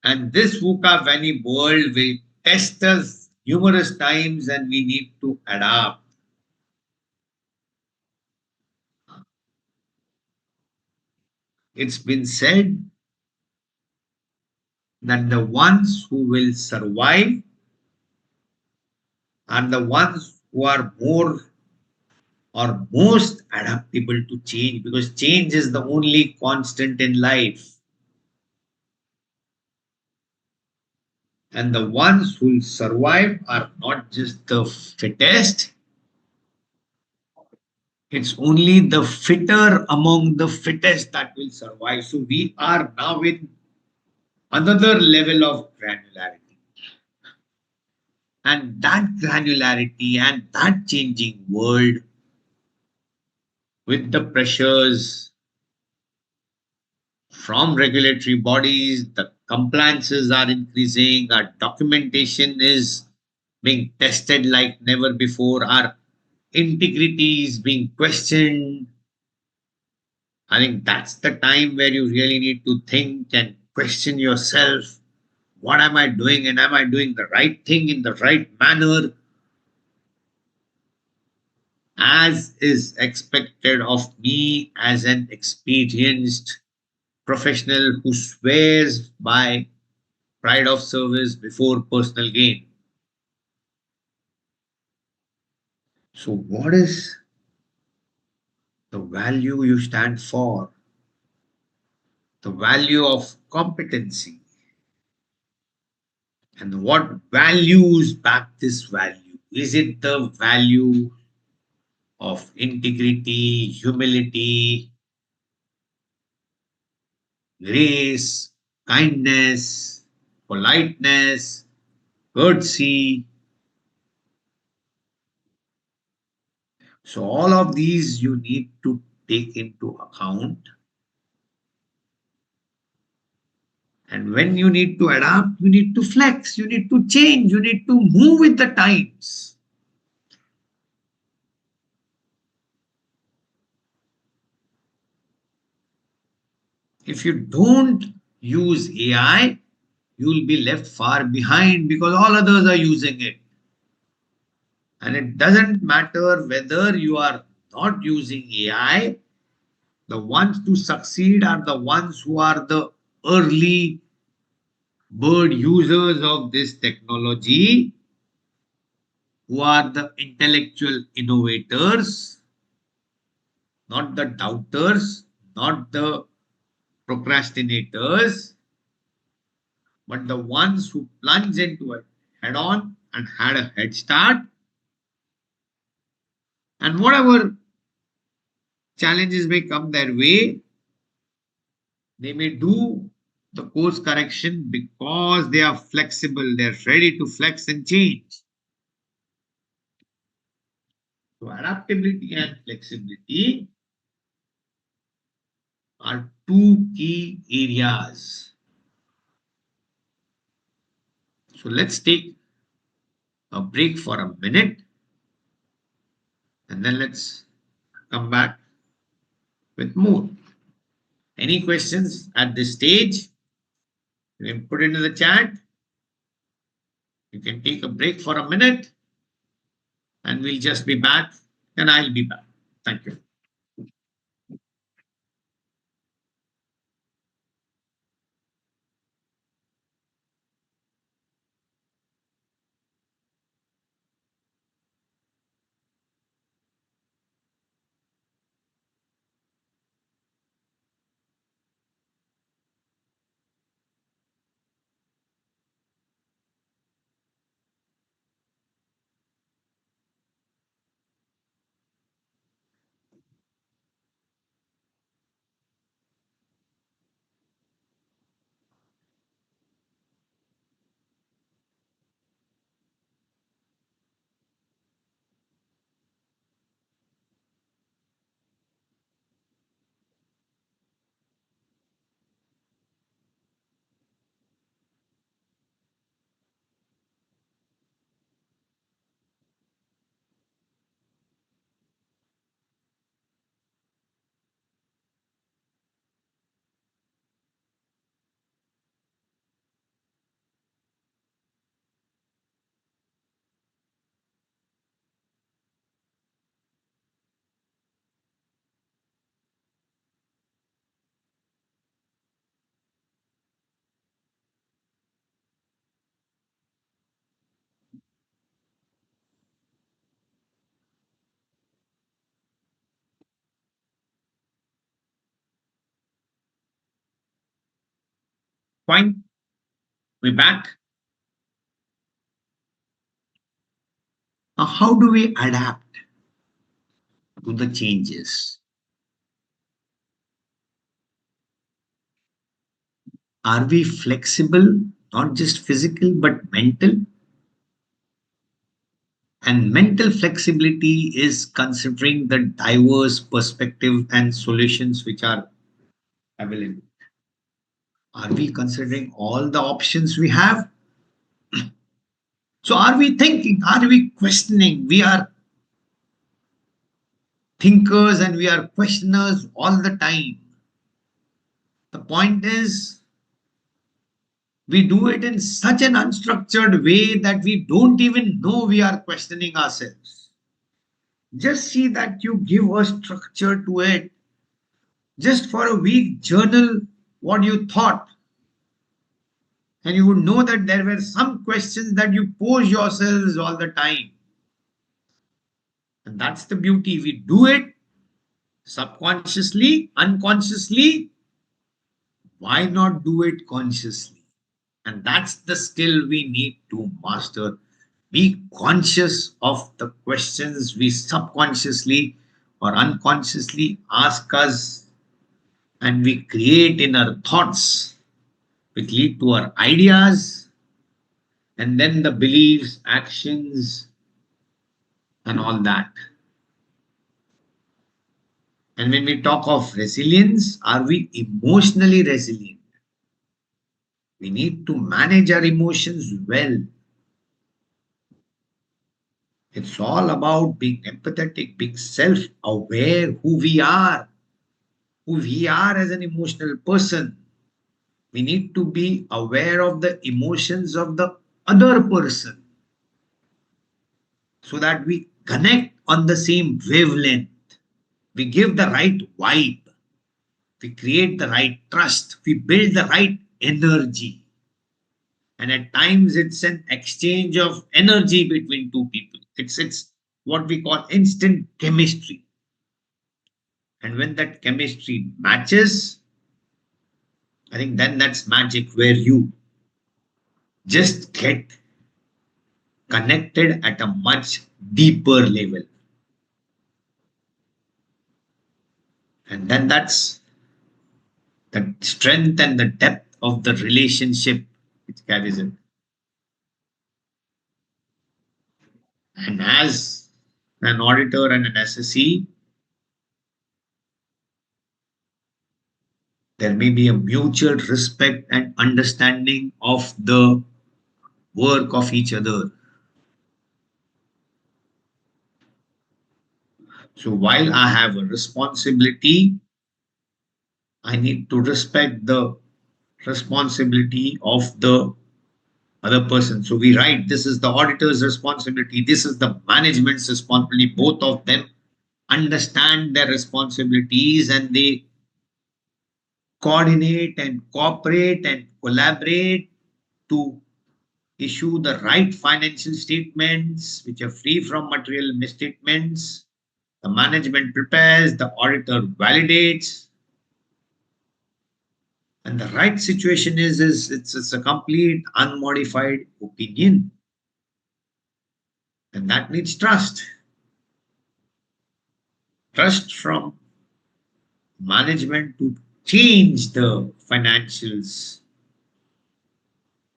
And this VUCA Valley world will test us numerous times and we need to adapt. It's been said that the ones who will survive are the ones who are more or most adaptable to change, because change is the only constant in life. And the ones who will survive are not just the fittest, it's only the fitter among the fittest that will survive. So we are now in another level of granularity. And that granularity and that changing world, with the pressures from regulatory bodies, the compliances are increasing, our documentation is being tested like never before, our integrity is being questioned. I think that's the time where you really need to think and question yourself. What am I doing? And am I doing the right thing in the right manner as is expected of me as an experienced professional who swears by pride of service before personal gain? So, what is the value you stand for? The value of competency. And what values back this value? Is it the value of integrity, humility, grace, kindness, politeness, courtesy? So, all of these you need to take into account. And when you need to adapt, you need to flex, you need to change, you need to move with the times. If you don't use AI, you will be left far behind because all others are using it. And it doesn't matter whether you are not using AI, the ones to succeed are the ones who are the early bird users of this technology, who are the intellectual innovators, not the doubters, not the procrastinators, but the ones who plunge into it head on and had a head start. And whatever challenges may come their way, they may do the course correction because they are flexible, they're ready to flex and change. So, adaptability and flexibility are two key areas. So, let's take a break for a minute and then let's come back with more. Any questions at this stage? You can put it in the chat. You can take a break for a minute and we'll just be back and I'll be back. Thank you. Fine, we're back. Now, how do we adapt to the changes? Are we flexible, not just physical, but mental? And mental flexibility is considering the diverse perspective and solutions which are available. Are we considering all the options we have? So, are we thinking? Are we questioning? We are thinkers and we are questioners all the time. The point is, we do it in such an unstructured way that we don't even know we are questioning ourselves. Just see that you give a structure to it. Just for a week, journal what you thought, and you would know that there were some questions that you pose yourselves all the time. And that's the beauty. We do it subconsciously, unconsciously. Why not do it consciously? And that's the skill we need to master. Be conscious of the questions we subconsciously or unconsciously ask us, and we create in our thoughts, which lead to our ideas, and then the beliefs, actions, and all that. And when we talk of resilience, are we emotionally resilient? We need to manage our emotions well. It's all about being empathetic, being self aware who we are as an emotional person. We need to be aware of the emotions of the other person so that we connect on the same wavelength. We give the right vibe. We create the right trust. We build the right energy. And at times it's an exchange of energy between two people. It's what we call instant chemistry. And when that chemistry matches, I think then that's magic where you just get connected at a much deeper level. And then that's the strength and the depth of the relationship which carries it. And as an auditor and an SSE, there may be a mutual respect and understanding of the work of each other. So while I have a responsibility, I need to respect the responsibility of the other person. So we write, this is the auditor's responsibility, this is the management's responsibility. Both of them understand their responsibilities and they coordinate and cooperate and collaborate to issue the right financial statements which are free from material misstatements. The management prepares, the auditor validates, and the right situation is it's a complete unmodified opinion, and that needs trust. Trust from management to change the financials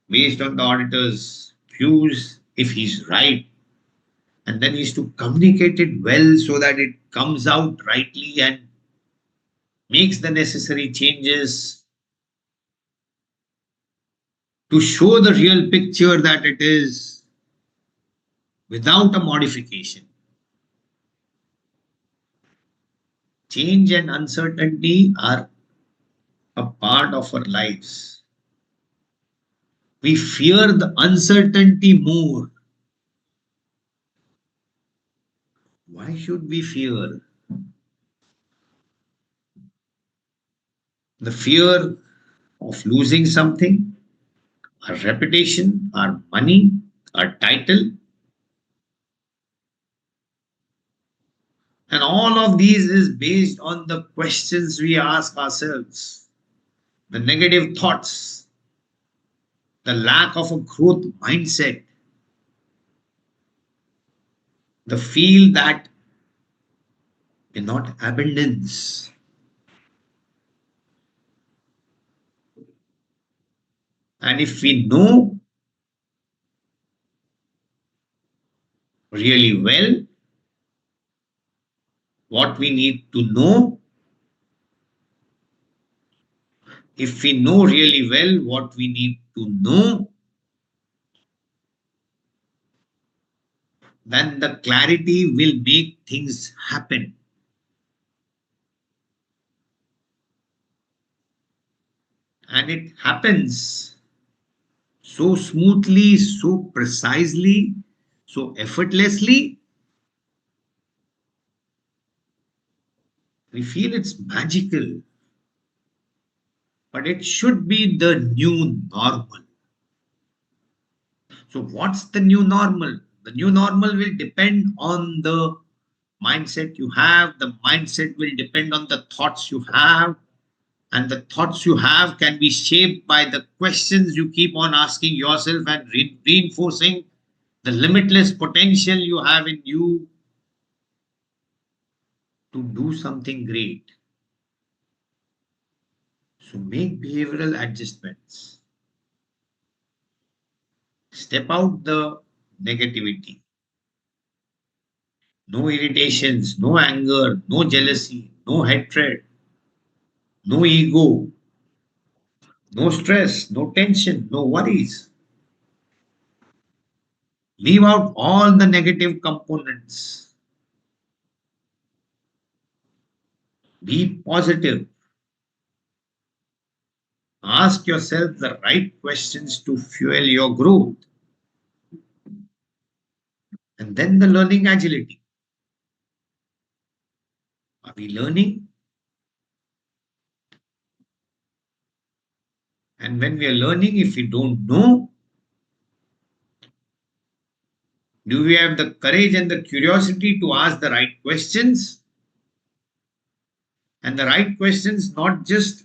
based on the auditor's views if he's right, and then he's to communicate it well so that it comes out rightly and makes the necessary changes to show the real picture that it is without a modification. Change and uncertainty are a part of our lives. We fear the uncertainty more. Why should we fear? The fear of losing something, our reputation, our money, our title, and all of these is based on the questions we ask ourselves, the negative thoughts. the lack of a growth mindset, the feel that not abundance. And if we know really well what we need to know, if we know really well what we need to know, then the clarity will make things happen. And it happens so smoothly, so precisely, so effortlessly. We feel it's magical, but it should be the new normal. So, what's the new normal? The new normal will depend on the mindset you have, the mindset will depend on the thoughts you have, and the thoughts you have can be shaped by the questions you keep on asking yourself and reinforcing the limitless potential you have in you to do something great. So make behavioral adjustments. Step out the negativity. No irritations, no anger, no jealousy, no hatred, no ego, no stress, no tension, no worries. Leave out all the negative components. Be positive. Ask yourself the right questions to fuel your growth. And then the learning agility. Are we learning? And when we are learning, if we don't know, do we have the courage and the curiosity to ask the right questions? And the right questions not just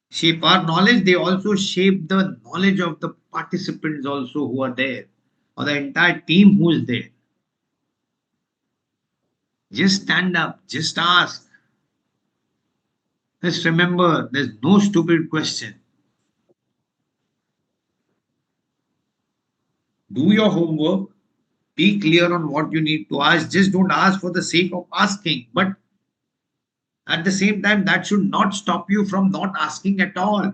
shape our knowledge, they also shape the knowledge of the participants also who are there, or the entire team who is there. Just stand up, just ask. Just remember, there's no stupid question. Do your homework, be clear on what you need to ask. Just don't ask for the sake of asking. But at the same time, that should not stop you from not asking at all.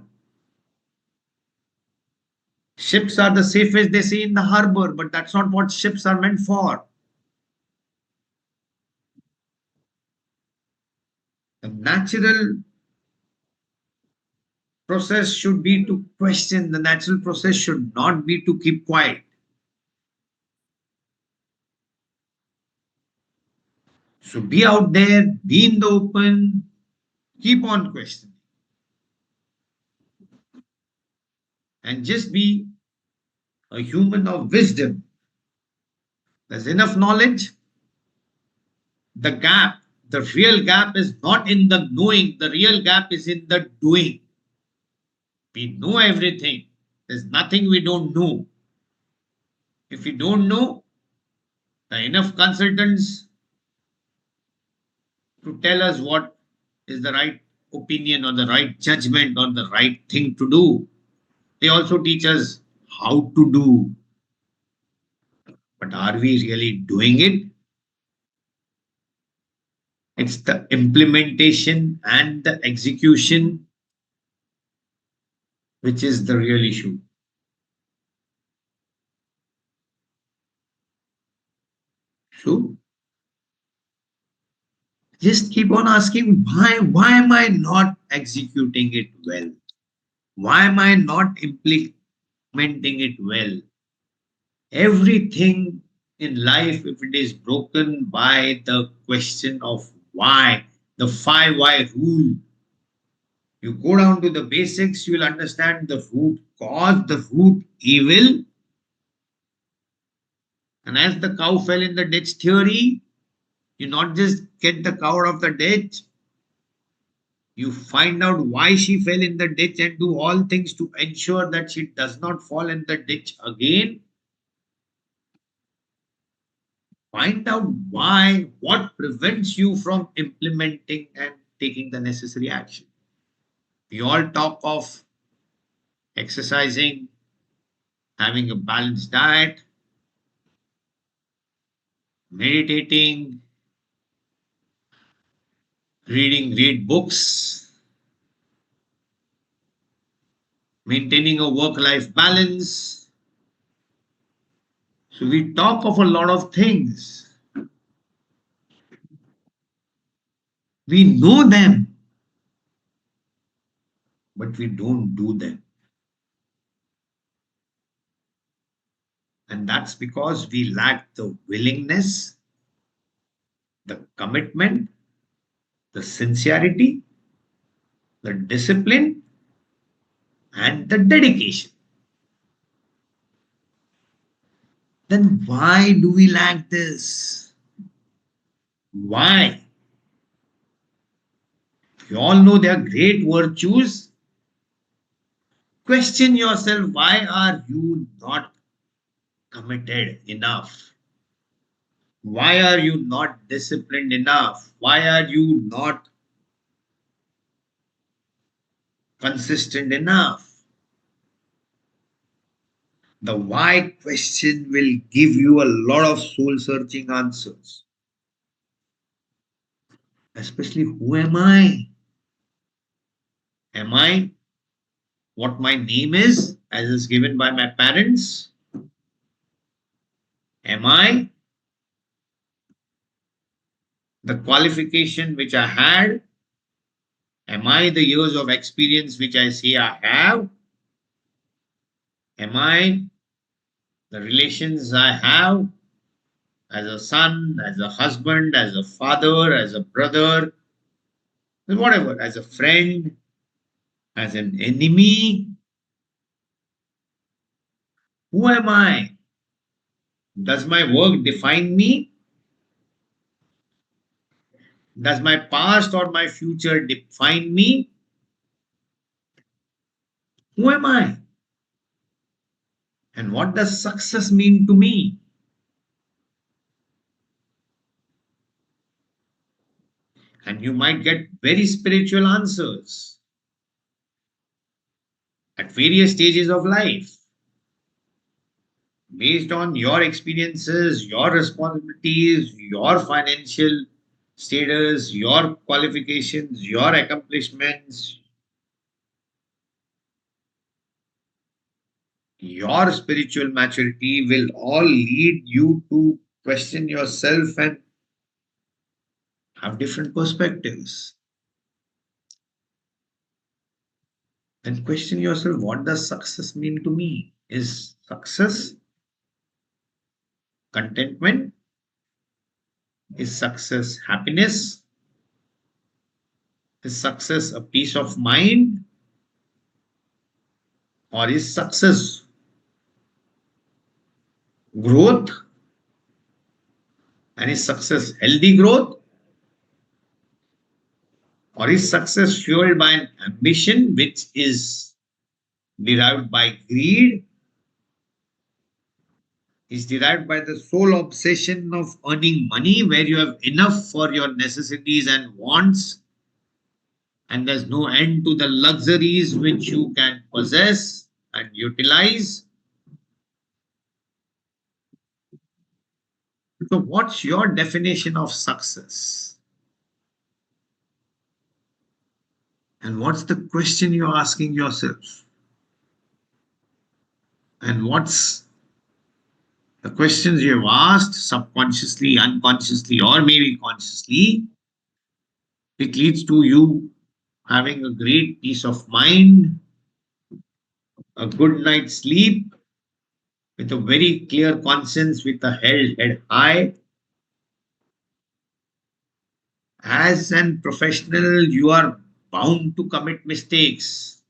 Ships are the safest, they say, in the harbor, but that's not what ships are meant for. The natural process should be to question. The natural process should not be to keep quiet. So be out there, be in the open, keep on questioning, and just be a human of wisdom. There's enough knowledge. The gap, the real gap is not in the knowing, the real gap is in the doing. We know everything. There's nothing we don't know. If we don't know, there are enough consultants to tell us what is the right opinion or the right judgment or the right thing to do. They also teach us how to do. But are we really doing it? It's the implementation and the execution which is the real issue. So just keep on asking why am I not executing it well? Why am I not implementing it well? Everything in life, if it is broken by the question of why, the 5 why rule, you go down to the basics, you will understand the root cause, the root evil. And as the cow fell in the ditch theory, you not just get the cow out of the ditch, You find out why she fell in the ditch and do all things to ensure that she does not fall in the ditch again. Find out why, what prevents you from implementing and taking the necessary action. We all talk of exercising, having a balanced diet, meditating, read books, maintaining a work-life balance. So we talk of a lot of things. We know them, but we don't do them. And that's because we lack the willingness, the commitment, the sincerity, the discipline, and the dedication. Then why do we lack this? Why? You all know they are great virtues. Question yourself, why are you not committed enough? Why are you not disciplined enough? Why are you not consistent enough? The why question will give you a lot of soul searching answers. Especially, who am I? Am I what my name is, as is given by my parents? Am I the qualification which I had? Am I the years of experience which I say I have? Am I the relations I have as a son, as a husband, as a father, as a brother, whatever, as a friend, as an enemy? Who am I? Does my work define me? Does my past or my future define me? Who am I? And what does success mean to me? And you might get very spiritual answers at various stages of life based on your experiences, your responsibilities, your financial status, your qualifications, your accomplishments, your spiritual maturity will all lead you to question yourself and have different perspectives. And question yourself, what does success mean to me? Is success contentment? Is success happiness? Is success a peace of mind? Or is success growth? And is success healthy growth? Or is success fueled by an ambition which is derived by greed? Is derived by the sole obsession of earning money where you have enough for your necessities and wants, and there's no end to the luxuries which you can possess and utilize? So, what's your definition of success? And what's the question you're asking yourself? And what's the questions you have asked subconsciously, unconsciously, or maybe consciously? It leads to you having a great peace of mind, a good night's sleep, with a very clear conscience, with a held head high. As an professional, you are bound to commit mistakes.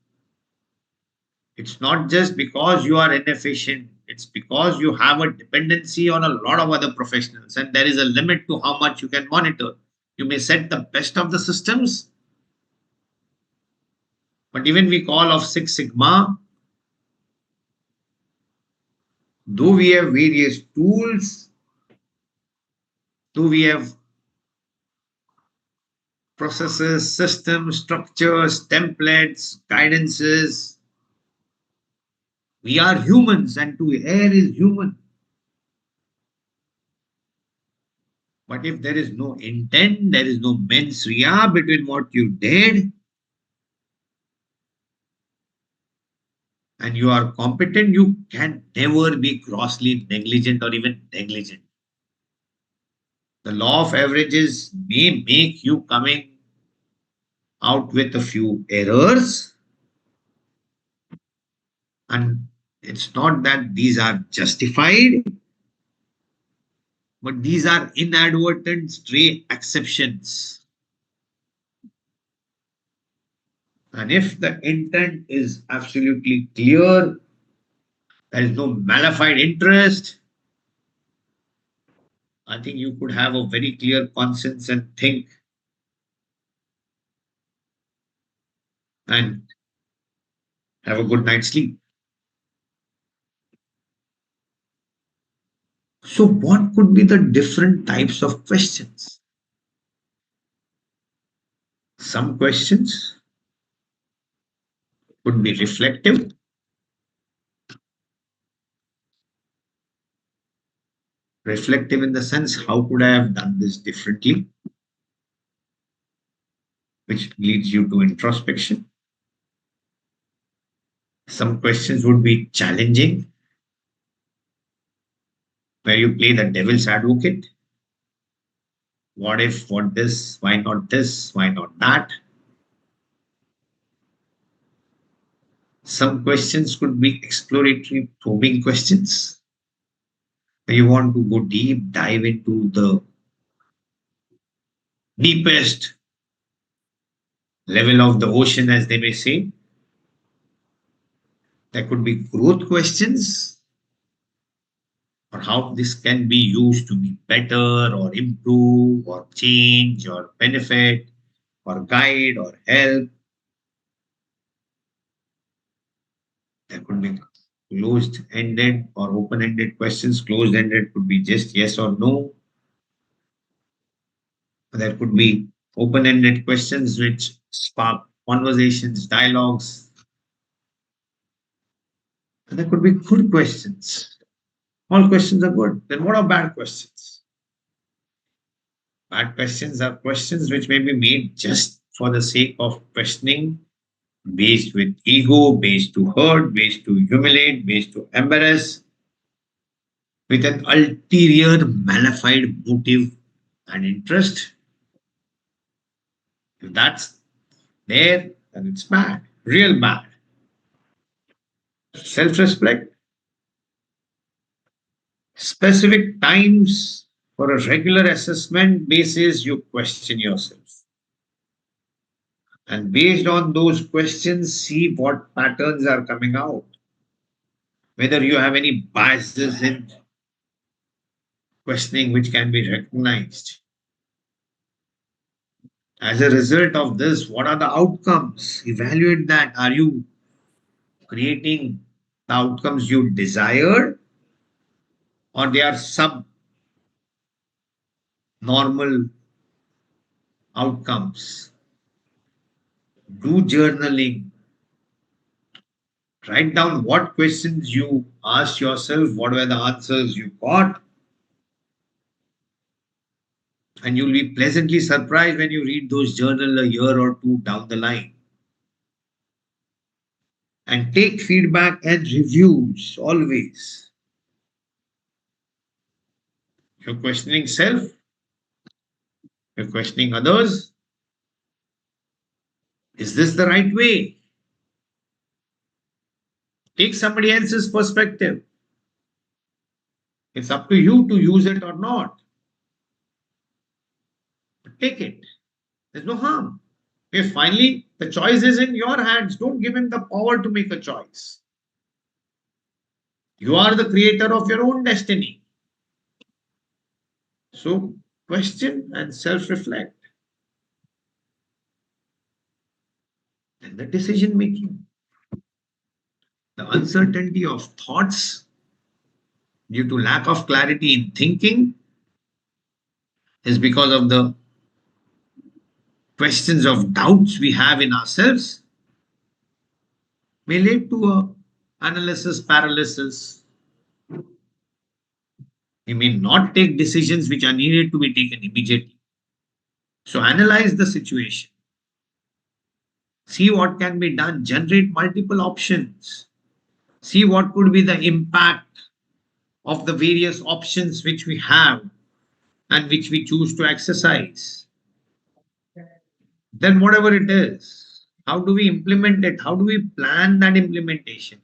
It's not just because you are inefficient, it's because you have a dependency on a lot of other professionals, and there is a limit to how much you can monitor. You may set the best of the systems, But even we call of Six Sigma, though we have various tools, though we have processes, systems, structures, templates, guidances, we are humans and to err is human. But if there is no intent, there is no mens rea between what you did and you are competent, you can never be grossly negligent or even negligent. The law of averages may make you coming out with a few errors, and it's not that these are justified, but these are inadvertent stray exceptions. And if the intent is absolutely clear, there is no malified interest, I think you could have a very clear conscience and think and have a good night's sleep. So, what could be the different types of questions? Some questions could be reflective. Reflective in the sense, how could I have done this differently? Which leads you to introspection. Some questions would be challenging, where you play the devil's advocate. What if, what this, why not this, why not that? Some questions could be exploratory, probing questions, where you want to go deep, dive into the deepest level of the ocean, as they may say. There could be growth questions, or how this can be used to be better or improve or change or benefit or guide or help. There could be closed ended or open ended questions. Closed ended could be just yes or no. There could be open ended questions which spark conversations, dialogues. And there could be good questions. All questions are good. Then what are bad questions? Bad questions are questions which may be made just for the sake of questioning, based with ego, based to hurt, based to humiliate, based to embarrass, with an ulterior malified motive and interest. If that's there, then it's bad, real bad. Self respect, specific times for a regular assessment basis, you question yourself. And based on those questions, see what patterns are coming out. Whether you have any biases in questioning which can be recognized. As a result of this, what are the outcomes? Evaluate that. Are you creating the outcomes you desired, or they are sub-normal outcomes? Do journaling. Write down what questions you asked yourself, what were the answers you got, and you'll be pleasantly surprised when you read those journal a year or two down the line. And take feedback and reviews always. You're questioning self, you're questioning others. Is this the right way? Take somebody else's perspective. It's up to you to use it or not. But take it. There's no harm. If finally the choice is in your hands, don't give him the power to make a choice. You are the creator of your own destiny. So question and self reflect. and the decision making. The uncertainty of thoughts due to lack of clarity in thinking is because of the questions of doubts we have in ourselves may lead to a analysis paralysis. We may not take decisions which are needed to be taken immediately. So analyze the situation. See what can be done. Generate multiple options. See what could be the impact of the various options which we have and which we choose to exercise. Then, whatever it is, how do we implement it? How do we plan that implementation?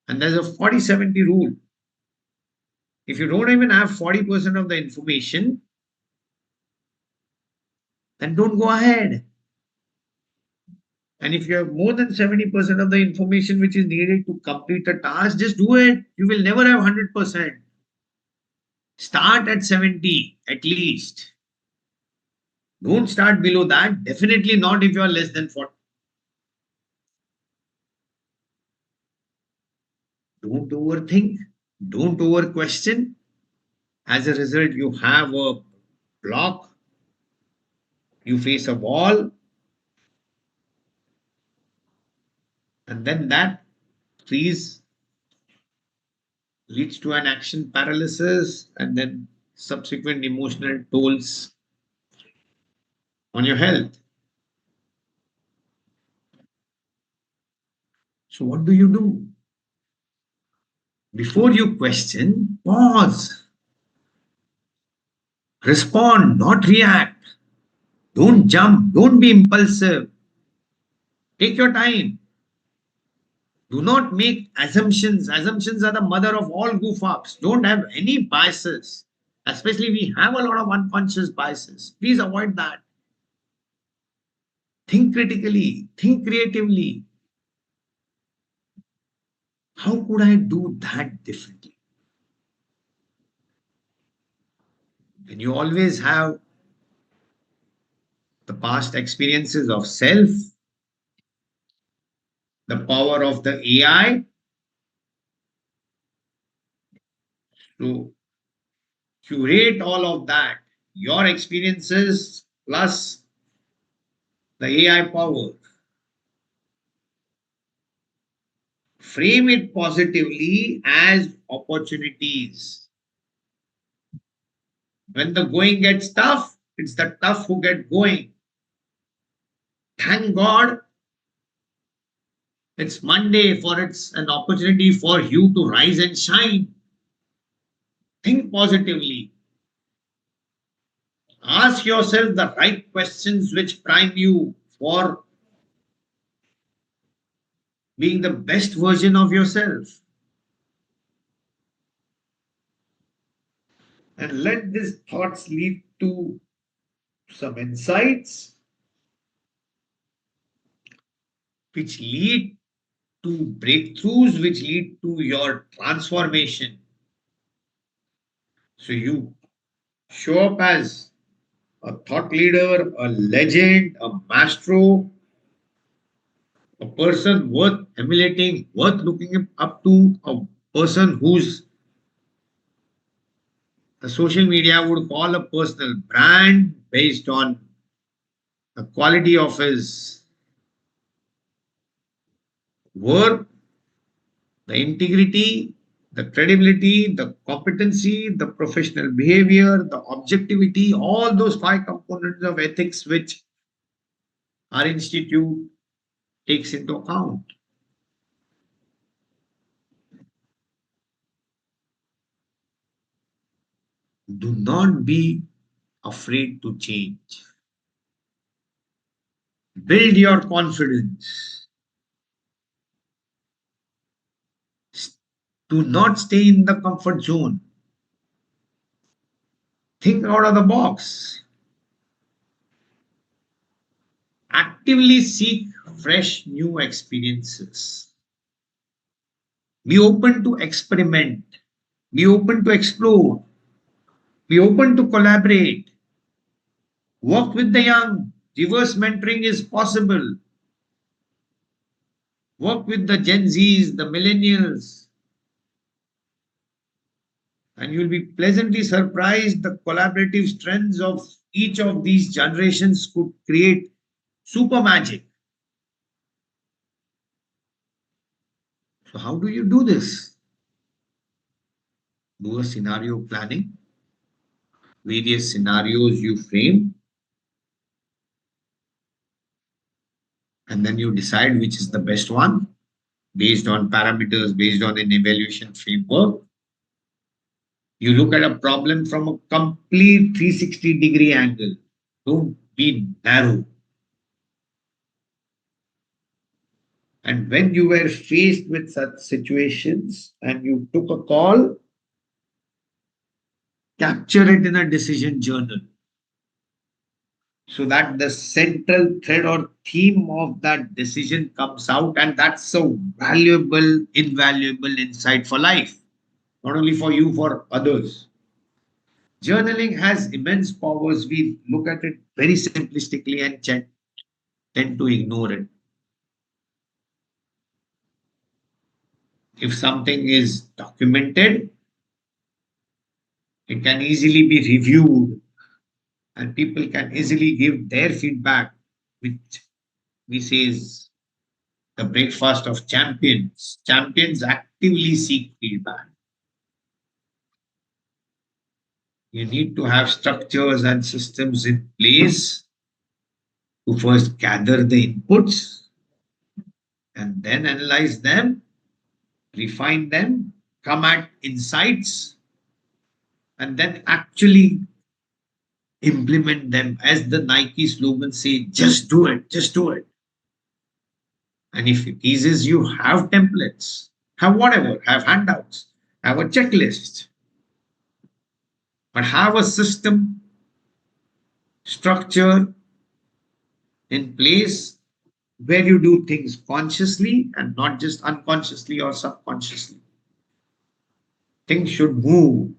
And there's a 40-70 rule. If you don't even have 40% of the information, then don't go ahead. And if you have more than 70% of the information which is needed to complete a task, just do it. You will never have 100%. Start at 70 at least. Don't start below that. Definitely not if you are less than 40. Don't overthink. Don't over question. As a result, you have a block. You face a wall. And then that freeze leads to an action paralysis and then subsequent emotional tolls on your health. So, what do you do? Before you question, pause, respond, not react. Don't jump, don't be impulsive. Take your time. Do not make assumptions. Assumptions are the mother of all goof ups. Don't have any biases. Especially, we have a lot of unconscious biases. Please avoid that. Think critically, think creatively. How could I do that differently? And you always have the past experiences of self, the power of the AI to curate all of that, your experiences plus the AI power. Frame it positively as opportunities. When the going gets tough, it's the tough who get going. Thank God it's Monday for it's an opportunity for you to rise and shine. Think positively. Ask yourself the right questions which prime you for being the best version of yourself. And let these thoughts lead to some insights which lead to breakthroughs, which lead to your transformation. So you show up as a thought leader, a legend, a maestro, a person worth emulating, worth looking up to, a person who's the social media would call a personal brand based on the quality of his work, the integrity, the credibility, the competency, the professional behavior, the objectivity, all those five components of ethics which our institute takes into account. Do not be afraid to change. Build your confidence. Do not stay in the comfort zone. Think out of the box. Actively seek fresh new experiences. Be open to experiment. Be open to explore. Be open to collaborate. Work with the young. Reverse mentoring is possible. Work with the Gen Zs, the millennials, and you'll be pleasantly surprised the collaborative strengths of each of these generations could create super magic. So, how do you do this? Do a scenario planning, various scenarios you frame, and then you decide which is the best one based on parameters, based on an evaluation framework. You look at a problem from a complete 360-degree angle. Don't be narrow. And when you were faced with such situations and you took a call, capture it in a decision journal so that the central thread or theme of that decision comes out. And that's a valuable, invaluable insight for life, not only for you, for others. Journaling has immense powers. We look at it very simplistically and tend to ignore it. If something is documented, it can easily be reviewed and people can easily give their feedback, which we say is the breakfast of champions. Champions actively seek feedback. You need to have structures and systems in place to first gather the inputs and then analyze them, refine them, come at insights, and then actually implement them. As the Nike slogan says, just do it, just do it. And if it eases you, have templates, have whatever, have handouts, have a checklist, but have a system, structure in place where you do things consciously and not just unconsciously or subconsciously. Things should move.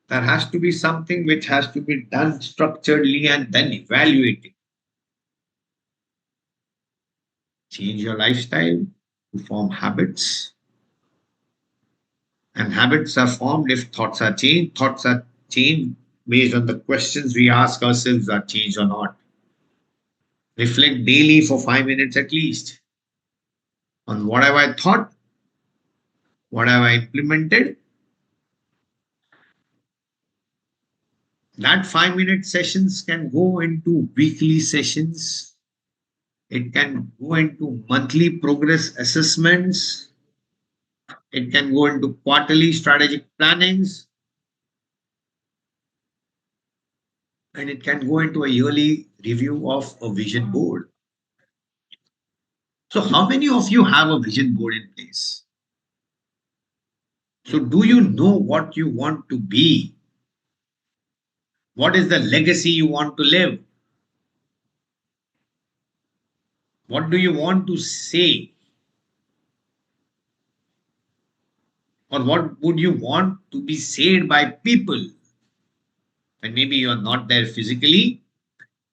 There has to be something which has to be done structurally and then evaluated. Change your lifestyle to form habits. And habits are formed if thoughts are changed. Thoughts are changed based on the questions we ask ourselves are changed or not. Reflect daily for 5 minutes at least on what have I thought, what have I implemented. That 5 minute sessions can go into weekly sessions. It can go into monthly progress assessments. It can go into quarterly strategic plannings. And it can go into a yearly review of a vision board. So, how many of you have a vision board in place? So, do you know what you want to be? What is the legacy you want to live? What do you want to say? Or what would you want to be said by people? And maybe you're not there physically,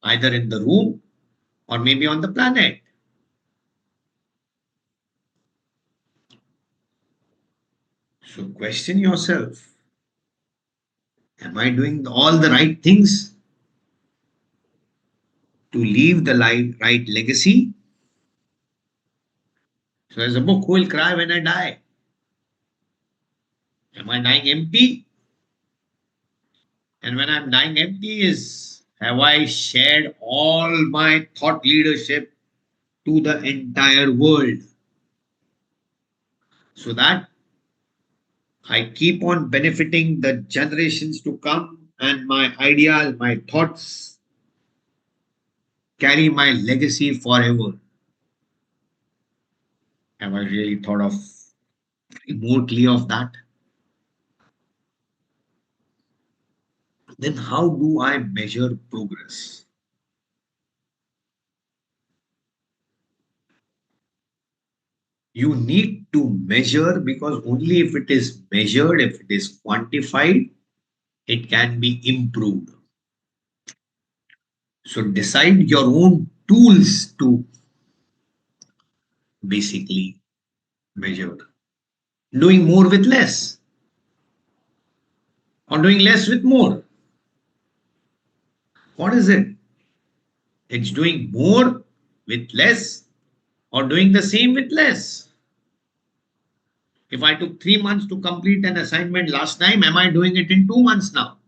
either in the room or maybe on the planet. So question yourself, am I doing all the right things to leave the right legacy? So there's a book, Who Will Cry When I Die? Am I dying empty? And when I'm dying empty, is have I shared all my thought leadership to the entire world so that I keep on benefiting the generations to come and my ideal, my thoughts carry my legacy forever? Have I really thought of more clear of that? Then how do I measure progress? You need to measure because only if it is measured, if it is quantified, it can be improved. So decide your own tools to basically measure. Doing more with less or doing less with more. What is it? It's doing more with less or doing the same with less. If I took 3 months to complete an assignment last time, am I doing it in 2 months now?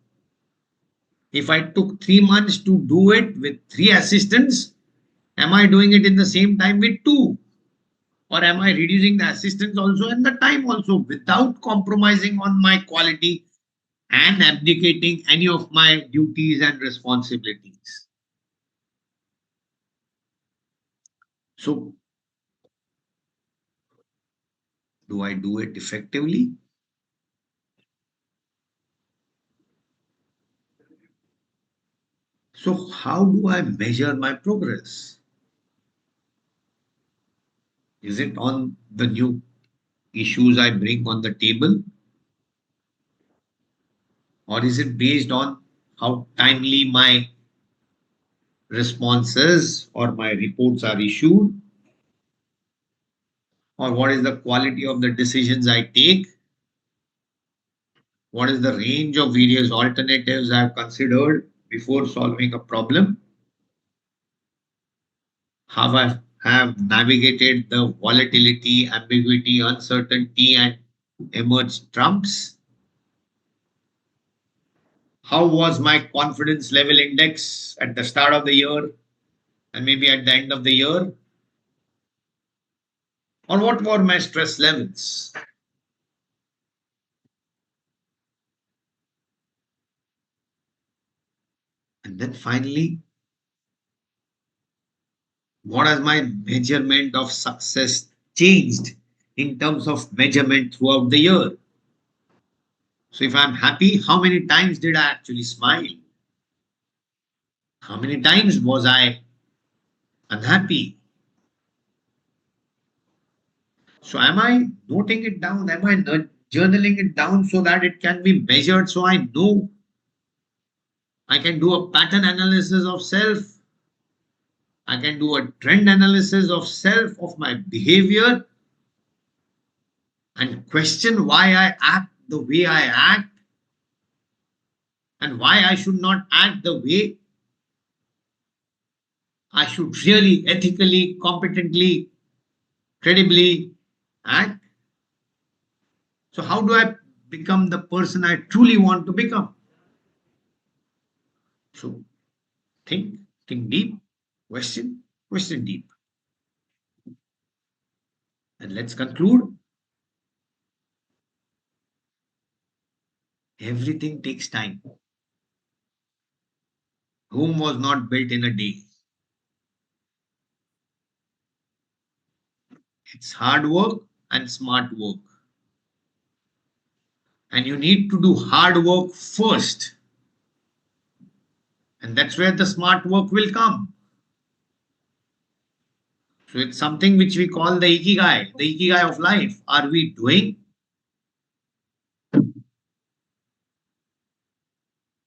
If I took 3 months to do it with 3 assistants, am I doing it in the same time with two? Or am I reducing the assistance also and the time also without compromising on my quality and abdicating any of my duties and responsibilities? So, do I do it effectively? So, how do I measure my progress? Is it on the new issues I bring on the table? Or is it based on how timely my responses or my reports are issued? Or what is the quality of the decisions I take? What is the range of various alternatives I have considered before solving a problem? How I have navigated the volatility, ambiguity, uncertainty, and emerged trumps? How was my confidence level index at the start of the year and maybe at the end of the year? Or what were my stress levels? And then finally, what has my measurement of success changed in terms of measurement throughout the year? So if I'm happy, how many times did I actually smile? How many times was I unhappy? So am I noting it down? Am I journaling it down so that it can be measured so I know I can do a pattern analysis of self? I can do a trend analysis of self, of my behavior, and question why I act the way I act and why I should not act the way I should really ethically, competently, credibly act. So, how do I become the person I truly want to become? So, think deep, question deep. And let's conclude. Everything takes time. Rome was not built in a day. It's hard work and smart work. And you need to do hard work first. And that's where the smart work will come. So it's something which we call the ikigai of life. Are we doing?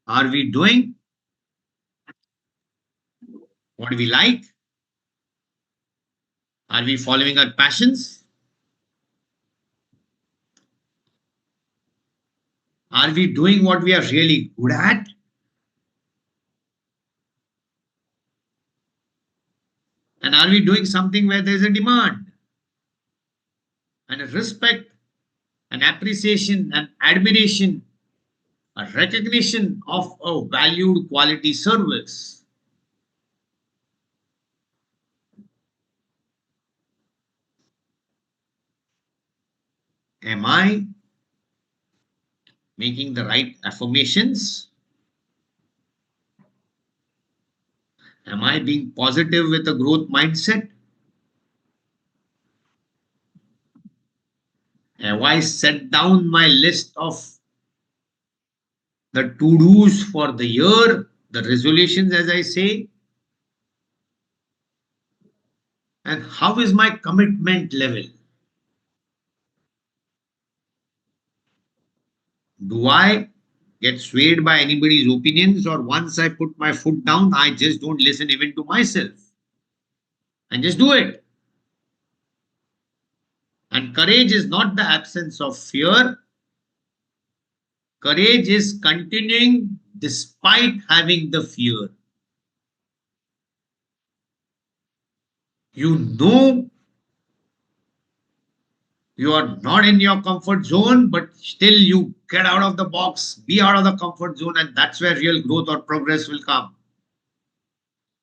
Are we doing what we like? Are we following our passions? Are we doing what we are really good at? And are we doing something where there's a demand and a respect, an appreciation, an admiration, a recognition of a valued quality service? Am I making the right affirmations? Am I being positive with a growth mindset? Have I set down my list of the to dos for the year, the resolutions, as I say? And how is my commitment level? Do I get swayed by anybody's opinions, or once I put my foot down, I just don't listen even to myself and just do it. And courage is not the absence of fear. Courage is continuing despite having the fear. You know you are not in your comfort zone, but still you get out of the box, be out of the comfort zone, and that's where real growth or progress will come.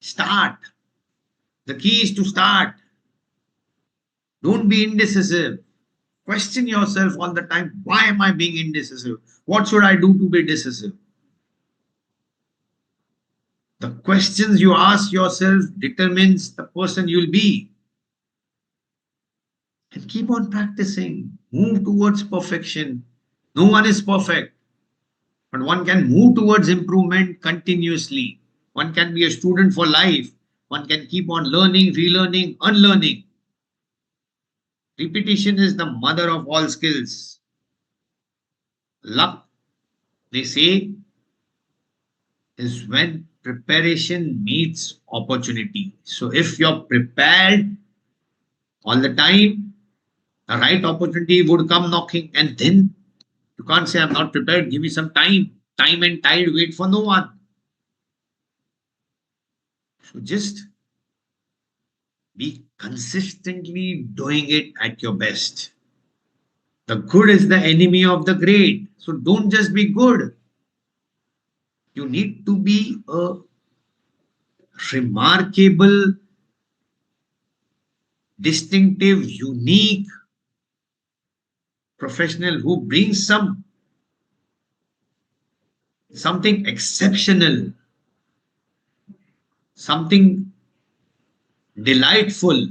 Start. The key is to start. Don't be indecisive. Question yourself all the time. Why am I being indecisive? What should I do to be decisive? The questions you ask yourself determines the person you'll be. And keep on practicing. Move towards perfection. No one is perfect, but one can move towards improvement continuously. One can be a student for life. One can keep on learning, relearning, unlearning. Repetition is the mother of all skills. Luck, they say, is when preparation meets opportunity. So if you're prepared all the time, the right opportunity would come knocking, and then you can't say, I'm not prepared, give me some time. Time and tide wait for no one. So just be consistently doing it at your best. The good is the enemy of the great. So don't just be good. You need to be a remarkable, distinctive, unique professional who brings something exceptional, something delightful,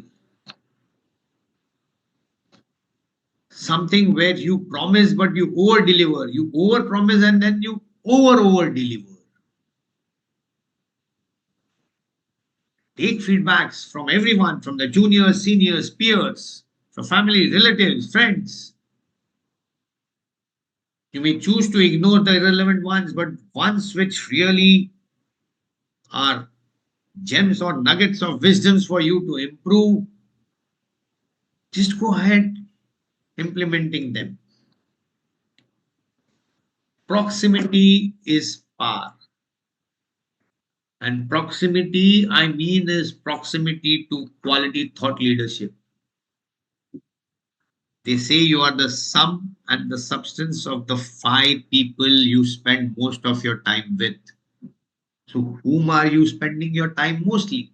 something where you promise but you over deliver. You over promise and then you over deliver. Take feedbacks from everyone, from the juniors, seniors, peers, from family, relatives, friends. You may choose to ignore the irrelevant ones, but ones which really are gems or nuggets of wisdoms for you to improve, just go ahead implementing them. Proximity is power. And proximity, I mean, is proximity to quality thought leadership. They say you are the sum and the substance of the 5 people you spend most of your time with. So, whom are you spending your time mostly?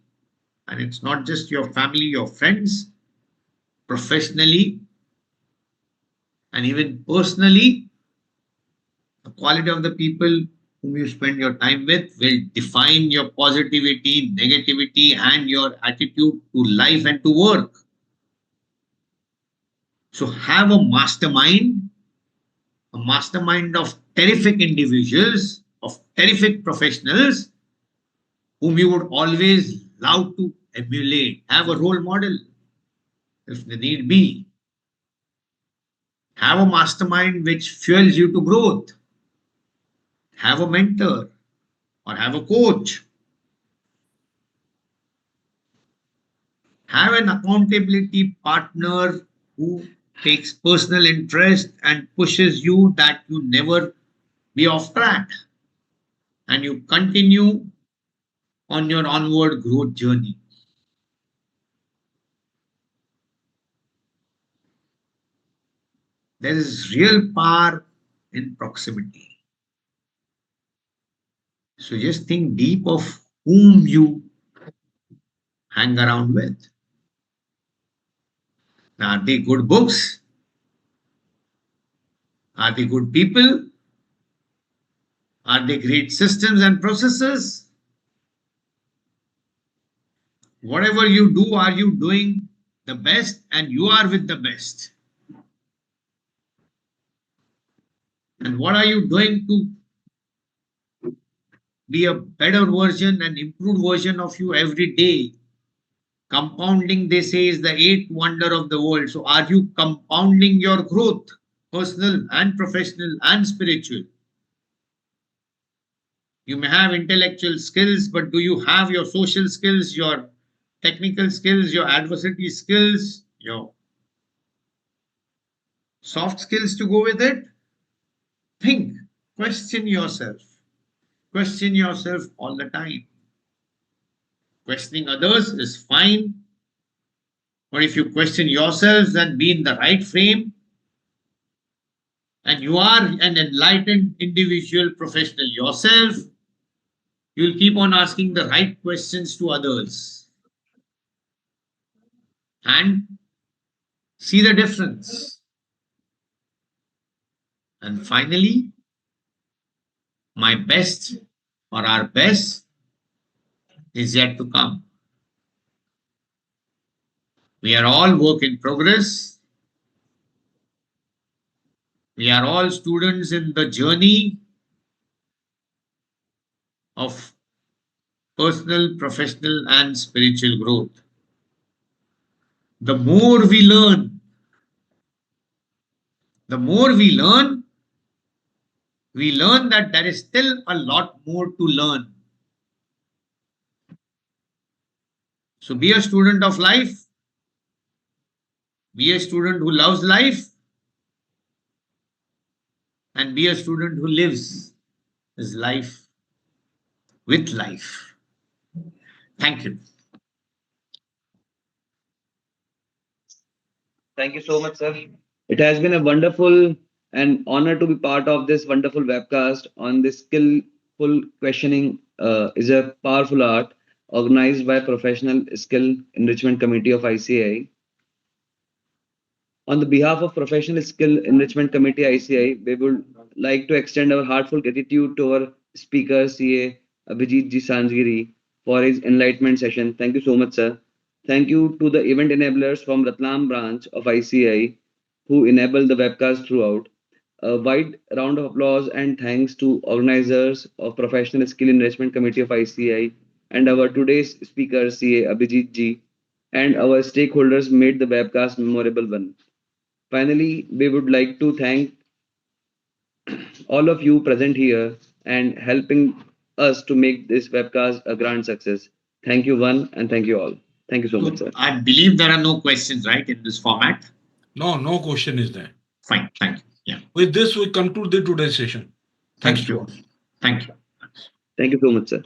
And it's not just your family, your friends, professionally, and even personally. The quality of the people whom you spend your time with will define your positivity, negativity, and your attitude to life and to work. So have a mastermind of terrific individuals, of terrific professionals whom you would always love to emulate. Have a role model if the need be. Have a mastermind which fuels you to growth. Have a mentor or have a coach. Have an accountability partner who takes personal interest and pushes you that you never be off track and you continue on your onward growth journey. There is real power in proximity. So just think deep of whom you hang around with. Now, are they good books? Are they good people? Are they great systems and processes? Whatever you do, are you doing the best and you are with the best? And what are you doing to be a better version and improved version of you every day? Compounding, they say, is the 8th wonder of the world. So are you compounding your growth, personal and professional and spiritual? You may have intellectual skills, but do you have your social skills, your technical skills, your adversity skills, your soft skills to go with it? Think, question yourself. Question yourself all the time. Questioning others is fine, but if you question yourself, then be in the right frame, and you are an enlightened individual professional yourself, you'll keep on asking the right questions to others and see the difference. And finally, my best or our best is yet to come. We are all work in progress. We are all students in the journey of personal, professional, and spiritual growth. The more we learn, the more we learn that there is still a lot more to learn. So be a student of life, be a student who loves life, and be a student who lives his life with life. Thank you. Thank you so much, sir. It has been a wonderful and honor to be part of this wonderful webcast on this skillful questioning is a powerful art organized by Professional Skill Enrichment Committee of ICI. On the behalf of Professional Skill Enrichment Committee ICI, we would like to extend our heartfelt gratitude to our speaker, CA Abhijit Ji Sanjgiri, for his enlightenment session. Thank you so much, sir. Thank you to the event enablers from Ratlam branch of ICI who enabled the webcast throughout. A wide round of applause and thanks to organizers of Professional Skill Enrichment Committee of ICI and our today's speaker, CA Abhijit Ji, and our stakeholders made the webcast memorable one. Finally, we would like to thank all of you present here and helping us to make this webcast a grand success. Thank you, one, and thank you all. Thank you so much, sir. I believe there are no questions, right, in this format? No question is there. Fine, thank you. Yeah. With this, we conclude the today's session. Thanks Thank to you. all. Thank you. Thank you so much, sir.